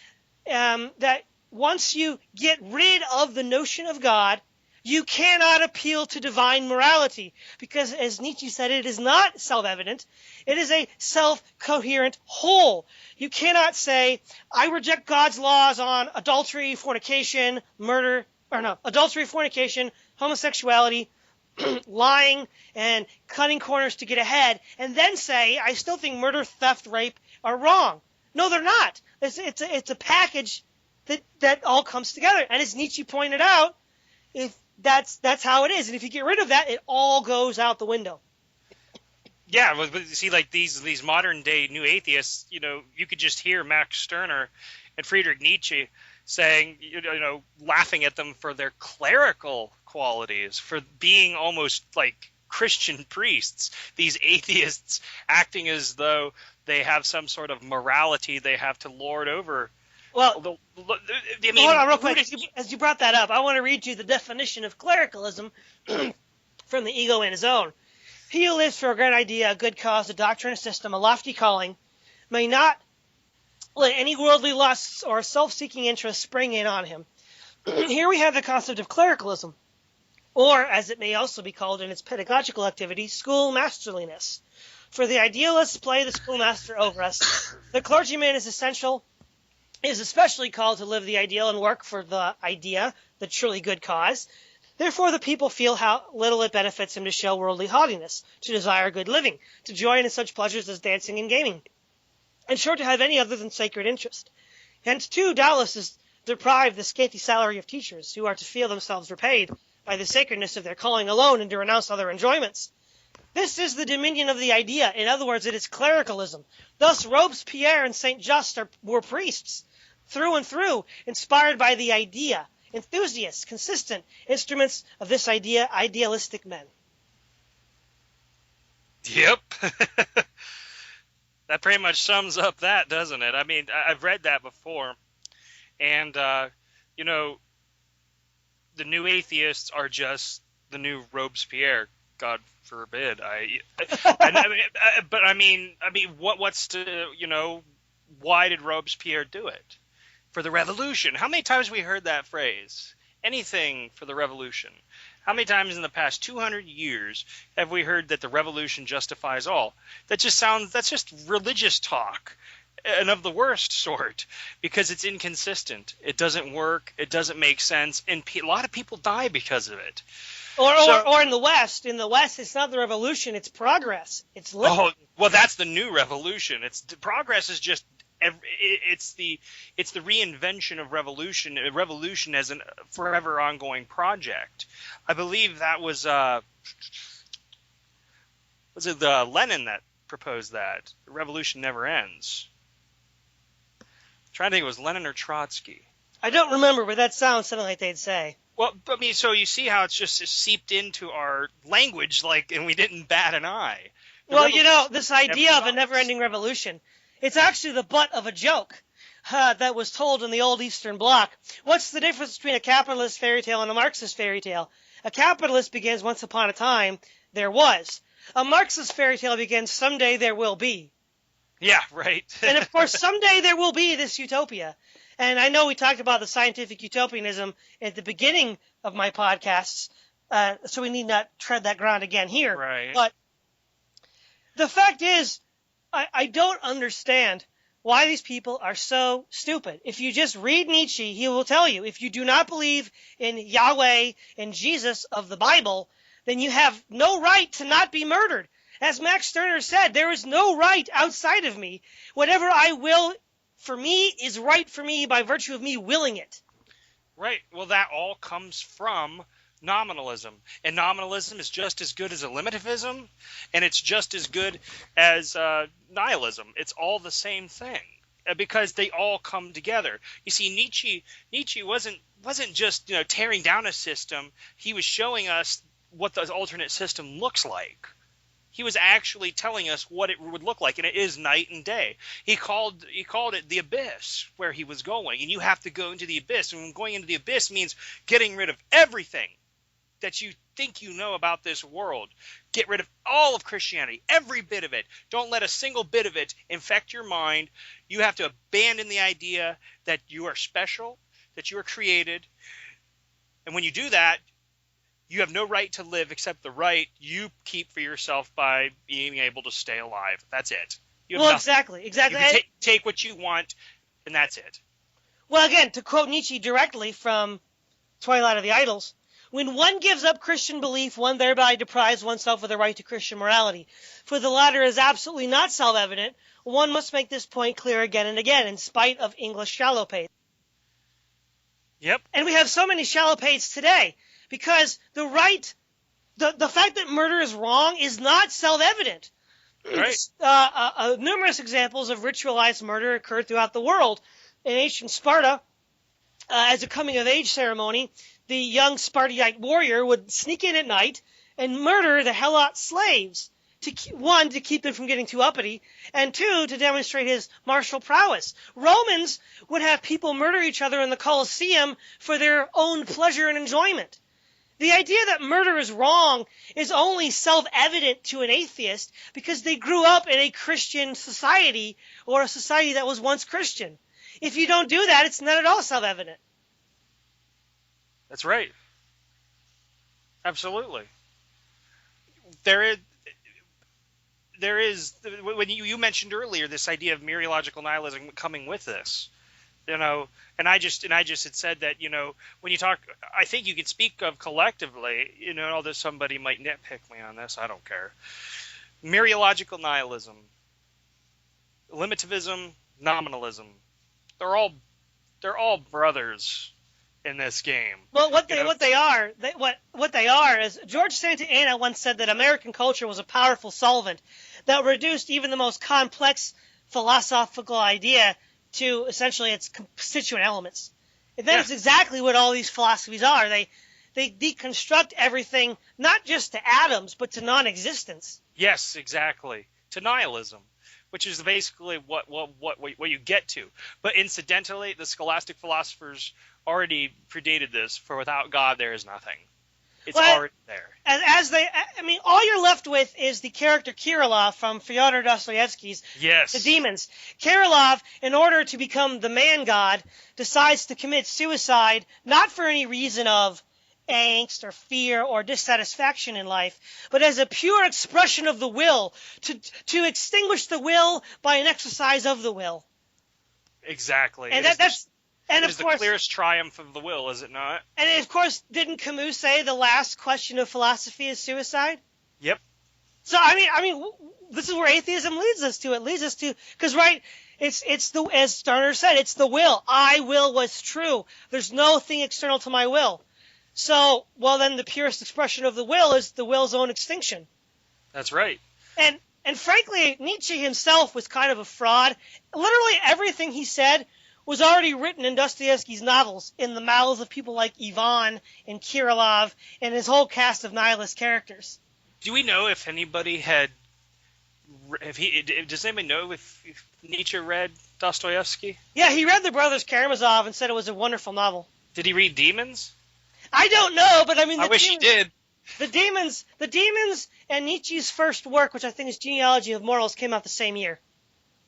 Speaker 1: that once you get rid of the notion of God, you cannot appeal to divine morality because, as Nietzsche said, it is not self-evident. It is a self-coherent whole. You cannot say, I reject God's laws on adultery, fornication, homosexuality, lying, and cutting corners to get ahead, and then say, I still think murder, theft, rape are wrong. No, they're not. It's a package that all comes together. And as Nietzsche pointed out, if that's how it is. And if you get rid of that, it all goes out the window.
Speaker 2: Yeah, but you see, like these modern day new atheists, you could just hear Max Stirner and Friedrich Nietzsche saying, laughing at them for their clerical qualities, for being almost like Christian priests. These atheists acting as though they have some sort of morality they have to lord over.
Speaker 1: Well, hold on real quick. As you brought that up, I want to read you the definition of clericalism from the Ego in His Own. He who lives for a great idea, a good cause, a doctrine, a system, a lofty calling, may not let any worldly lusts or self-seeking interests spring in on him. Here we have the concept of clericalism, or, as it may also be called in its pedagogical activity, schoolmasterliness. For the idealists play the schoolmaster over us. The clergyman is especially called to live the ideal and work for the idea, the truly good cause. Therefore, the people feel how little it benefits him to show worldly haughtiness, to desire good living, to join in such pleasures as dancing and gaming, and sure to have any other than sacred interest. Hence, too, doubtless is deprived the scanty salary of teachers, who are to feel themselves repaid by the sacredness of their calling alone and to renounce other enjoyments. This is the dominion of the idea. In other words, it is clericalism. Thus, Robespierre and Saint Just were priests, through and through, inspired by the idea, enthusiasts, consistent instruments of this idea, idealistic men.
Speaker 2: Yep. That pretty much sums up that, doesn't it? I mean, I've read that before, and, the new atheists are just the new Robespierre. God forbid. Why did Robespierre do it? For the revolution. How many times have we heard that phrase? Anything for the revolution. How many times in the past 200 years have we heard that the revolution justifies all? That's just religious talk, and of the worst sort, because it's inconsistent. It doesn't work. It doesn't make sense, and a lot of people die because of it.
Speaker 1: Or in the West, it's not the revolution; it's progress. It's liberty.
Speaker 2: Oh, well, that's the new revolution. Progress is just. It's the reinvention of revolution. Revolution as a forever ongoing project. I believe that was it Lenin that proposed that? The revolution never ends. I'm trying to think, it was Lenin or Trotsky.
Speaker 1: I don't remember, but that sounds something like they'd say.
Speaker 2: Well, I mean, so you see how it's just seeped into our language, and we didn't bat an eye.
Speaker 1: This idea of a never-ending revolution. It's actually the butt of a joke that was told in the old Eastern Bloc. What's the difference between a capitalist fairy tale and a Marxist fairy tale? A capitalist begins once upon a time, there was. A Marxist fairy tale begins someday there will be.
Speaker 2: Yeah, right.
Speaker 1: And of course, someday there will be this utopia. And I know we talked about the scientific utopianism at the beginning of my podcasts, so we need not tread that ground again here.
Speaker 2: Right.
Speaker 1: But the fact is, I don't understand why these people are so stupid. If you just read Nietzsche, he will tell you, if you do not believe in Yahweh and Jesus of the Bible, then you have no right to not be murdered. As Max Stirner said, there is no right outside of me. Whatever I will for me is right for me by virtue of me willing it.
Speaker 2: Right. Well, that all comes from nominalism. And nominalism is just as good as relativism, and it's just as good as nihilism. It's all the same thing because they all come together. You see, Nietzsche wasn't just tearing down a system. He was showing us what the alternate system looks like. He was actually telling us what it would look like, and it is night and day. He called it the abyss where he was going, and you have to go into the abyss. And going into the abyss means getting rid of everything that you think you know about this world. Get rid of all of Christianity, every bit of it. Don't let a single bit of it infect your mind. You have to abandon the idea that you are special, that you are created, and when you do that, you have no right to live except the right you keep for yourself by being able to stay alive. That's it.
Speaker 1: Well, exactly.
Speaker 2: You can take what you want, and that's it.
Speaker 1: Well, again, to quote Nietzsche directly from Twilight of the Idols, when one gives up Christian belief, one thereby deprives oneself of the right to Christian morality. For the latter is absolutely not self-evident. One must make this point clear again and again, in spite of English shallow-pates.
Speaker 2: Yep.
Speaker 1: And we have so many shallow-pates today. Because the fact that murder is wrong is not self-evident.
Speaker 2: Right.
Speaker 1: Numerous examples of ritualized murder occurred throughout the world. In ancient Sparta, as a coming-of-age ceremony, the young Spartiate warrior would sneak in at night and murder the Helot slaves, to keep them from getting too uppity, and two, to demonstrate his martial prowess. Romans would have people murder each other in the Colosseum for their own pleasure and enjoyment. The idea that murder is wrong is only self-evident to an atheist because they grew up in a Christian society or a society that was once Christian. If you don't do that, it's not at all self-evident.
Speaker 2: That's right. Absolutely. There is when you mentioned earlier this idea of mereological nihilism coming with this. And I just had said that, when you talk, I think you can speak of collectively, although somebody might nitpick me on this, I don't care. Mereological nihilism, relativism, nominalism, they're all brothers in this game.
Speaker 1: Well, what they are is George Santa Anna once said that American culture was a powerful solvent that reduced even the most complex philosophical idea to essentially its constituent elements. And that is exactly what all these philosophies are. They deconstruct everything, not just to atoms, but to non-existence.
Speaker 2: Yes, exactly. To nihilism, which is basically what you get to. But incidentally, the scholastic philosophers already predated this, for without God there is nothing. It's already there.
Speaker 1: All you're left with is the character Kirillov from Fyodor Dostoevsky's
Speaker 2: Yes.
Speaker 1: The Demons. Kirillov, in order to become the man god, decides to commit suicide, not for any reason of angst or fear or dissatisfaction in life, but as a pure expression of the will, to extinguish the will by an exercise of the will.
Speaker 2: Exactly.
Speaker 1: And
Speaker 2: it is the clearest triumph of the will, is it not?
Speaker 1: And of course, didn't Camus say the last question of philosophy is suicide?
Speaker 2: Yep.
Speaker 1: So this is where atheism leads us to. It leads us to because it's as Starner said, it's the will. I will what's true. There's no thing external to my will. So, then the purest expression of the will is the will's own extinction.
Speaker 2: That's right.
Speaker 1: And frankly, Nietzsche himself was kind of a fraud. Literally everything he said was already written in Dostoevsky's novels in the mouths of people like Ivan and Kirillov and his whole cast of nihilist characters.
Speaker 2: Do we know if anybody does anybody know if Nietzsche read Dostoevsky?
Speaker 1: Yeah, he read The Brothers Karamazov and said it was a wonderful novel.
Speaker 2: Did he read Demons?
Speaker 1: I don't know, but
Speaker 2: I wish he did.
Speaker 1: The Demons and Nietzsche's first work, which I think is Genealogy of Morals, came out the same year.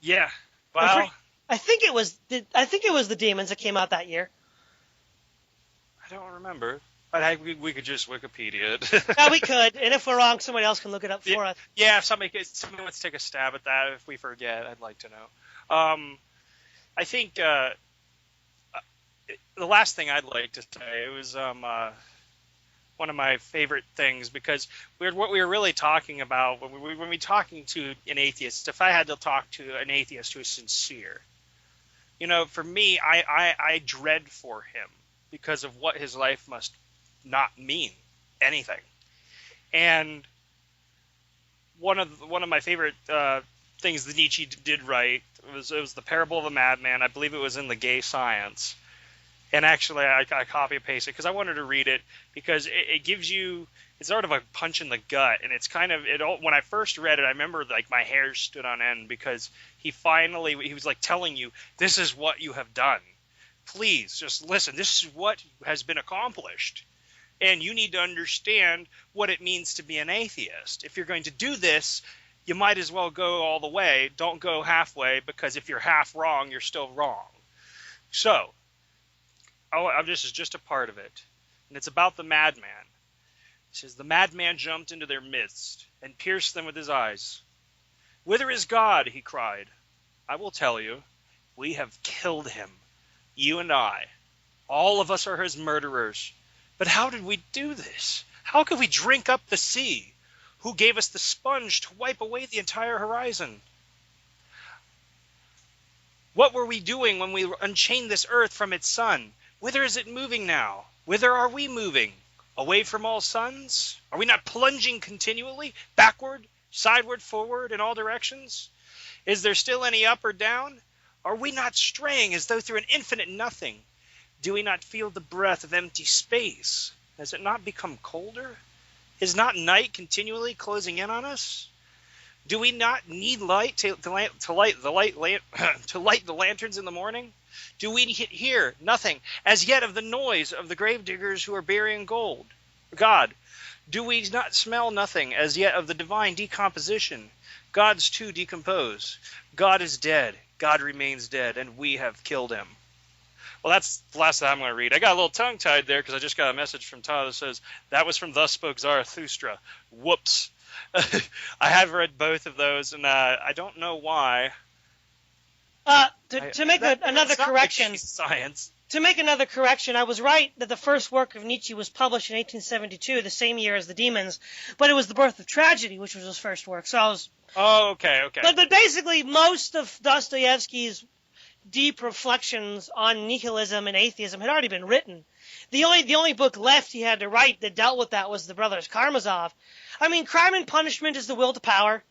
Speaker 2: Yeah. Wow.
Speaker 1: I think it was the Demons that came out that year.
Speaker 2: I don't remember. But we could just Wikipedia it.
Speaker 1: Yeah, we could, and if we're wrong, somebody else can look it up for us.
Speaker 2: Yeah, if somebody wants to take a stab at that, if we forget, I'd like to know. I think the last thing I'd like to say, it was one of my favorite things, because what we were really talking about when we're talking to an atheist, if I had to talk to an atheist who is sincere, For me, I dread for him because of what his life must not mean anything. And one of my favorite things that Nietzsche did write was the Parable of a Madman. I believe it was in the Gay Science. And actually, I copy and paste it because I wanted to read it because it gives you, it's sort of a punch in the gut, and it's kind of when I first read it, I remember like my hair stood on end because he was like telling you, this is what you have done. Please just listen. This is what has been accomplished, and you need to understand what it means to be an atheist. If you're going to do this, you might as well go all the way. Don't go halfway, because if you're half wrong, you're still wrong. So. This is just a part of it, and it's about the madman. It says, the madman jumped into their midst and pierced them with his eyes. Whither is God? He cried. I will tell you, we have killed him, you and I. All of us are his murderers. But how did we do this? How could we drink up the sea? Who gave us the sponge to wipe away the entire horizon? What were we doing when we unchained this earth from its sun? Whither is it moving now? Whither are we moving? Away from all suns? Are we not plunging continually, backward, sideward, forward, in all directions? Is there still any up or down? Are we not straying as though through an infinite nothing? Do we not feel the breath of empty space? Has it not become colder? Is not night continually closing in on us? Do we not need light to light the lanterns in the morning? Do we hear nothing as yet of the noise of the gravediggers who are burying gold? God, do we not smell nothing as yet of the divine decomposition? Gods too decompose. God is dead. God remains dead, and we have killed him. Well, that's the last that I'm going to read. I got a little tongue-tied there because I just got a message from Todd that says, that was from Thus Spoke Zarathustra. Whoops. I have read both of those, and I don't know why.
Speaker 1: To make another correction,
Speaker 2: science.
Speaker 1: To make another correction, I was right that the first work of Nietzsche was published in 1872, the same year as The Demons, but it was The Birth of Tragedy, which was his first work. So I was.
Speaker 2: Oh, okay.
Speaker 1: But basically, most of Dostoevsky's deep reflections on nihilism and atheism had already been written. The only book left he had to write that dealt with that was The Brothers Karamazov. I mean, Crime and Punishment is the will to power.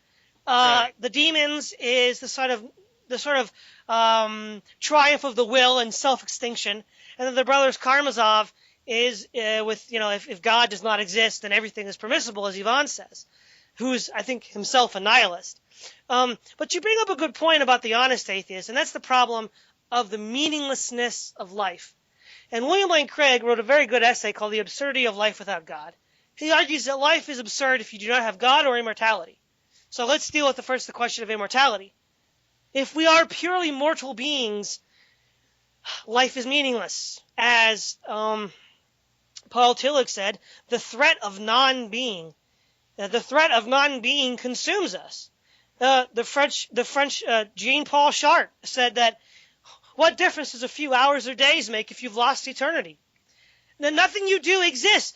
Speaker 1: Right. The Demons is the sort of triumph of the will and self-extinction, and then The Brothers Karamazov is if God does not exist, then everything is permissible, as Ivan says, who's, I think, himself a nihilist. But you bring up a good point about the honest atheist, and that's the problem of the meaninglessness of life. And William Lane Craig wrote a very good essay called The Absurdity of Life Without God. He argues that life is absurd if you do not have God or immortality. So let's deal with the question of immortality. If we are purely mortal beings, life is meaningless. As Paul Tillich said, the threat of non-being consumes us. The French Jean-Paul Sartre said that, what difference does a few hours or days make if you've lost eternity? Then nothing you do exists.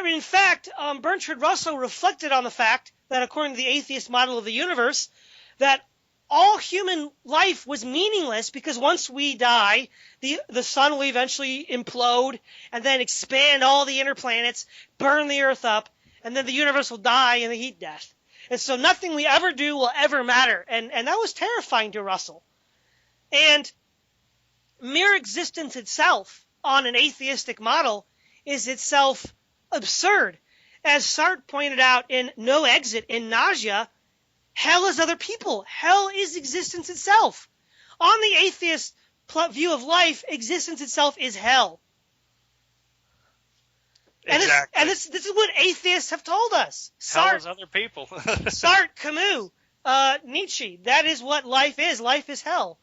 Speaker 1: In fact, Bertrand Russell reflected on the fact that, according to the atheist model of the universe, that all human life was meaningless because once we die, the sun will eventually implode and then expand all the inner planets, burn the earth up, and then the universe will die in the heat death. And so nothing we ever do will ever matter. And that was terrifying to Russell. And mere existence itself on an atheistic model is itself absurd. As Sartre pointed out in No Exit, in Nausea, hell is other people. Hell is existence itself. On the atheist view of life, existence itself is hell.
Speaker 2: Exactly.
Speaker 1: And this is what atheists have told us.
Speaker 2: Hell is other people.
Speaker 1: Sartre, Camus, Nietzsche. That is what life is. Life is hell.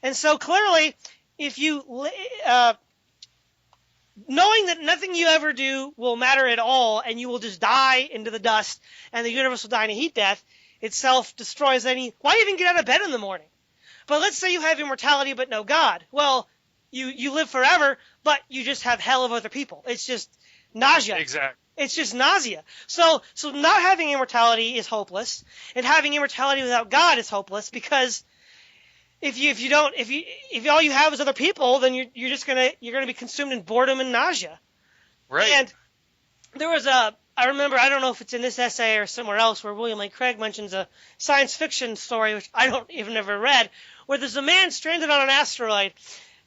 Speaker 1: And so clearly, if you knowing that nothing you ever do will matter at all, and you will just die into the dust, and the universe will die in a heat death, itself destroys why even get out of bed in the morning? But let's say you have immortality but no God. Well, you live forever, but you just have hell of other people. It's just nausea.
Speaker 2: Exactly.
Speaker 1: It's just nausea. So not having immortality is hopeless, and having immortality without God is hopeless, because if all you have is other people, then you're gonna be consumed in boredom and nausea.
Speaker 2: Right.
Speaker 1: And there was I remember, I don't know if it's in this essay or somewhere else, where William Lane Craig mentions a science fiction story, which I don't even ever read, where there's a man stranded on an asteroid,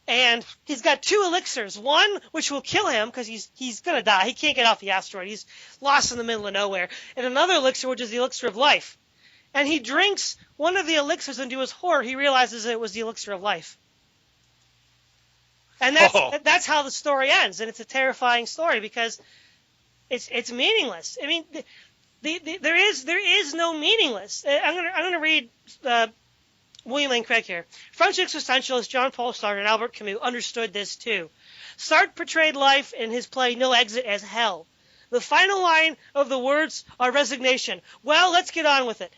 Speaker 1: and he's got two elixirs. One, which will kill him, because he's going to die. He can't get off the asteroid. He's lost in the middle of nowhere. And another elixir, which is the elixir of life. And he drinks one of the elixirs, and to his horror, he realizes that it was the elixir of life. And that's how the story ends, and it's a terrifying story, because it's meaningless. I mean, there is no meaningless. I'm gonna read William Lane Craig here. French existentialist Jean-Paul Sartre and Albert Camus understood this too. Sartre portrayed life in his play No Exit as hell. The final line of the words are resignation. Well, let's get on with it.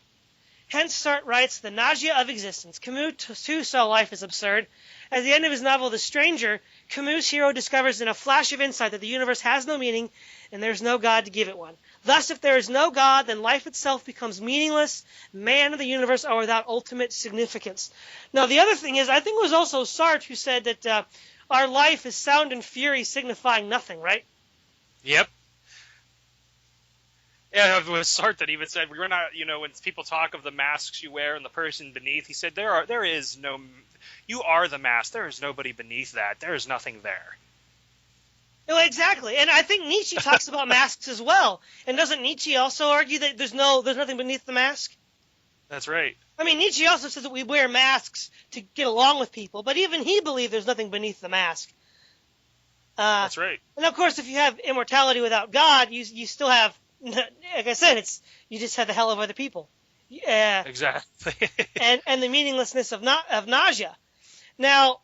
Speaker 1: Hence, Sartre writes, the nausea of existence. Camus too saw life as absurd. At the end of his novel, The Stranger, Camus' hero discovers in a flash of insight that the universe has no meaning and there's no God to give it one. Thus, if there is no God, then life itself becomes meaningless. Man and the universe are without ultimate significance. Now, the other thing is, I think it was also Sartre who said that our life is sound and fury signifying nothing, right?
Speaker 2: Yep. Yeah, it was Sartre that even said, we're not, when people talk of the masks you wear and the person beneath, he said, there is no, you are the mask. There is nobody beneath that. There is nothing there.
Speaker 1: No, exactly. And I think Nietzsche talks about masks as well. And doesn't Nietzsche also argue that there's nothing beneath the mask?
Speaker 2: That's right.
Speaker 1: I mean, Nietzsche also says that we wear masks to get along with people, but even he believed there's nothing beneath the mask.
Speaker 2: That's right.
Speaker 1: And of course, if you have immortality without God, you still have, like I said, you just have the hell of other people.
Speaker 2: Exactly.
Speaker 1: and the meaninglessness of nausea. Now,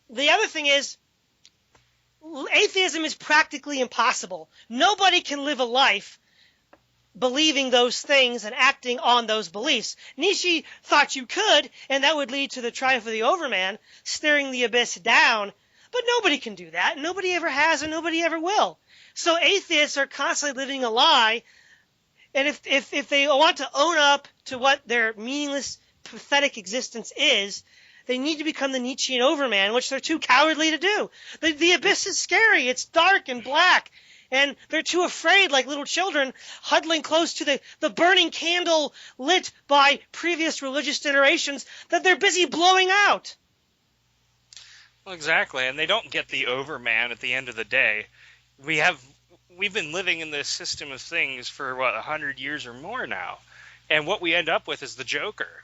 Speaker 1: the other thing is, atheism is practically impossible. Nobody can live a life believing those things and acting on those beliefs. Nietzsche thought you could, and that would lead to the triumph of the Overman, staring the abyss down. But nobody can do that. Nobody ever has, and nobody ever will. So atheists are constantly living a lie, and if they want to own up to what their meaningless, pathetic existence is, they need to become the Nietzschean Overman, which they're too cowardly to do. The abyss is scary. It's dark and black. And they're too afraid, like little children, huddling close to the burning candle lit by previous religious generations that they're busy blowing out.
Speaker 2: Well, exactly. And they don't get the Overman at the end of the day. We've been living in this system of things for, 100 years or more now. And what we end up with is the Joker.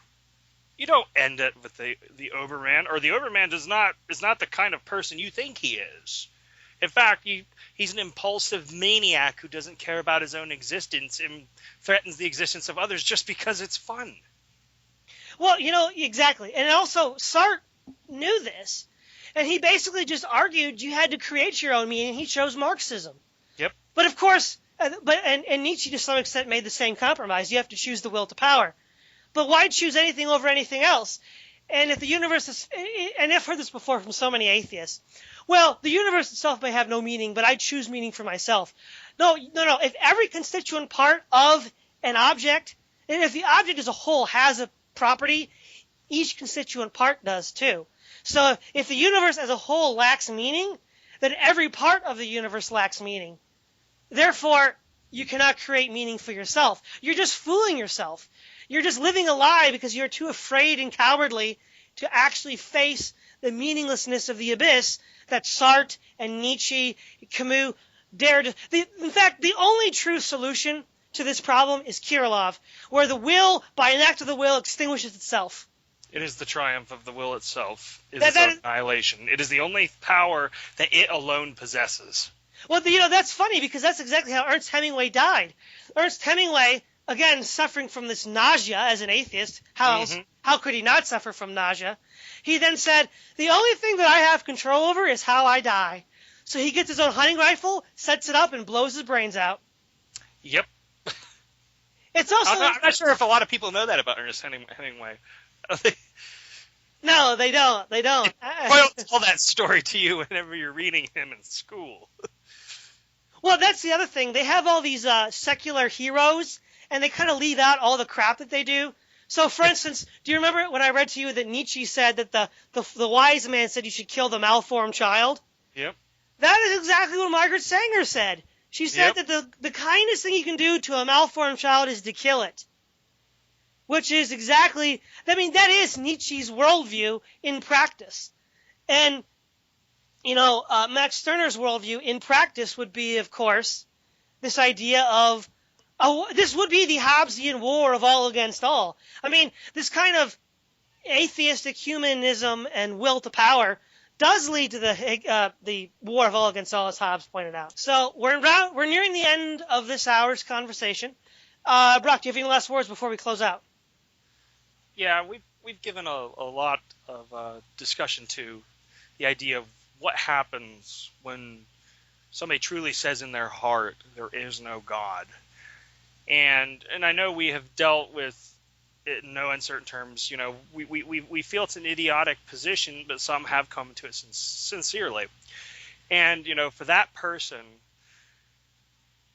Speaker 2: You don't end it with the Overman, or the Overman is not the kind of person you think he is. In fact, he's an impulsive maniac who doesn't care about his own existence and threatens the existence of others just because it's fun.
Speaker 1: Well, exactly. And also, Sartre knew this, and he basically just argued you had to create your own meaning. He chose Marxism.
Speaker 2: Yep.
Speaker 1: But of course, and Nietzsche to some extent made the same compromise. You have to choose the will to power. But why choose anything over anything else? And if the universe is, and I've heard this before from so many atheists, well, the universe itself may have no meaning, but I choose meaning for myself. No. If every constituent part of an object, and if the object as a whole has a property, each constituent part does too. So if the universe as a whole lacks meaning, then every part of the universe lacks meaning. Therefore, you cannot create meaning for yourself. You're just fooling yourself. You're just living a lie because you're too afraid and cowardly to actually face the meaninglessness of the abyss that Sartre and Nietzsche, Camus dared. In fact, the only true solution to this problem is Kirillov, where the will, by an act of the will, extinguishes itself.
Speaker 2: It is the triumph of the will itself. It is its annihilation. It is the only power that it alone possesses.
Speaker 1: Well, that's funny because that's exactly how Ernest Hemingway died. Ernest Hemingway, again, suffering from this nausea as an atheist. How could he not suffer from nausea? He then said, the only thing that I have control over is how I die. So he gets his own hunting rifle, sets it up, and blows his brains out.
Speaker 2: Yep.
Speaker 1: It's also
Speaker 2: I'm not sure if a lot of people know that about Ernest Hemingway.
Speaker 1: No, they don't.
Speaker 2: I'll tell that story to you whenever you're reading him in school.
Speaker 1: Well, that's the other thing. They have all these secular heroes, and they kind of leave out all the crap that they do. So, for instance, do you remember when I read to you that Nietzsche said that the wise man said you should kill the malformed child?
Speaker 2: Yep.
Speaker 1: That is exactly what Margaret Sanger said. She said
Speaker 2: Yep.
Speaker 1: that the kindest thing you can do to a malformed child is to kill it. Which is exactly, I mean, that is Nietzsche's worldview in practice. And, Max Stirner's worldview in practice would be, of course, this idea of, this would be the Hobbesian war of all against all. I mean, this kind of atheistic humanism and will to power does lead to the war of all against all, as Hobbes pointed out. So we're nearing the end of this hour's conversation. Brock, do you have any last words before we close out?
Speaker 2: Yeah, we've given a lot of discussion to the idea of what happens when somebody truly says in their heart there is no God. And I know we have dealt with it in no uncertain terms. We feel it's an idiotic position, but some have come to it sincerely. And, for that person,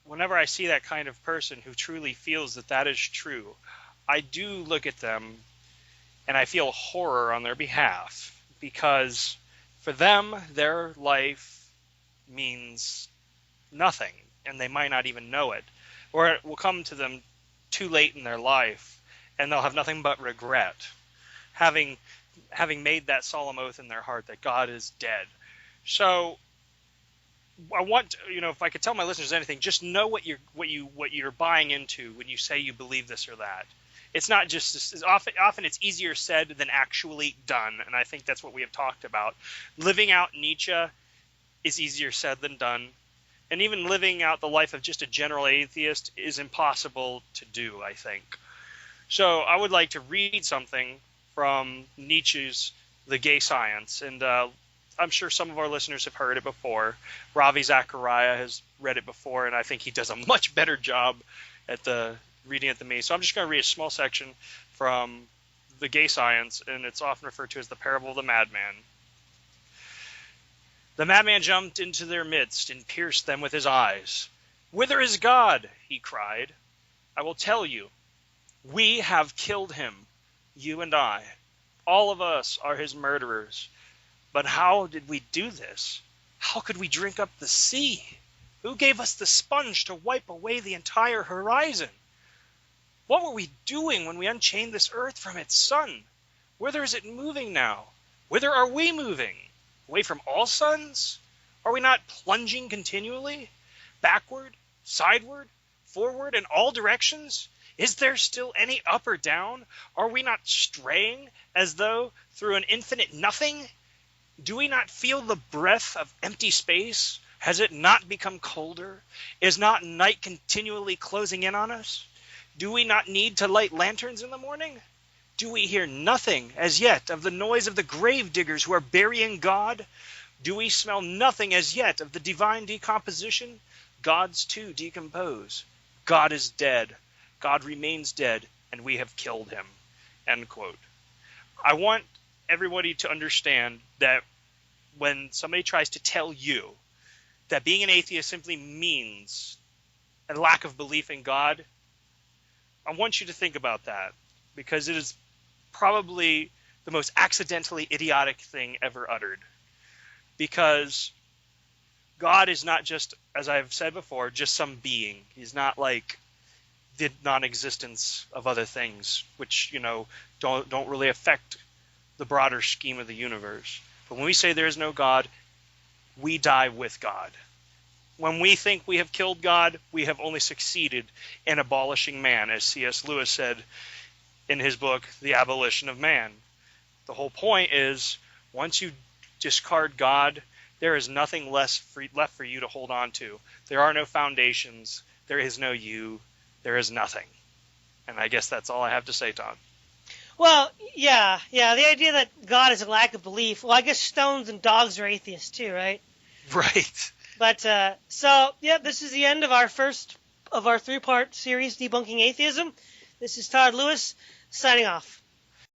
Speaker 2: whenever I see that kind of person who truly feels that that is true, I do look at them and I feel horror on their behalf, because for them, their life means nothing, and they might not even know it. Or it will come to them too late in their life, and they'll have nothing but regret, having made that solemn oath in their heart that God is dead. So I want, if I could tell my listeners anything, just know what you're buying into when you say you believe this or that. It's not just often it's easier said than actually done, and I think that's what we have talked about. Living out Nietzsche is easier said than done. And even living out the life of just a general atheist is impossible to do, I think. So I would like to read something from Nietzsche's The Gay Science. And I'm sure some of our listeners have heard it before. Ravi Zachariah has read it before, and I think he does a much better job at the reading it than me. So I'm just going to read a small section from The Gay Science, and it's often referred to as the parable of the madman. The madman jumped into their midst and pierced them with his eyes. "Whither is God?" he cried. "I will tell you. We have killed him, you and I. All of us are his murderers. But how did we do this? How could we drink up the sea? Who gave us the sponge to wipe away the entire horizon? What were we doing when we unchained this earth from its sun? Whither is it moving now? Whither are we moving? Away from all suns? Are we not plunging continually? Backward, sideward, forward, in all directions? Is there still any up or down? Are we not straying as though through an infinite nothing? Do we not feel the breath of empty space? Has it not become colder? Is not night continually closing in on us? Do we not need to light lanterns in the morning? Do we hear nothing as yet of the noise of the grave diggers who are burying God? Do we smell nothing as yet of the divine decomposition? Gods too decompose. God is dead. God remains dead, and we have killed him." End quote. I want everybody to understand that when somebody tries to tell you that being an atheist simply means a lack of belief in God, I want you to think about that, because it is probably the most accidentally idiotic thing ever uttered. Because God is not just, as I've said before, just some being. He's not like the non-existence of other things, which, don't really affect the broader scheme of the universe. But when we say there is no God, we die with God. When we think we have killed God, we have only succeeded in abolishing man, as C.S. Lewis said in his book, The Abolition of Man. The whole point is, once you discard God, there is nothing left for you to hold on to. There are no foundations. There is no you. There is nothing. And I guess that's all I have to say, Todd.
Speaker 1: Well, yeah. The idea that God is a lack of belief. Well, I guess stones and dogs are atheists too, right?
Speaker 2: Right.
Speaker 1: But this is the end of our first of our 3-part series, Debunking Atheism. This is Todd Lewis signing off.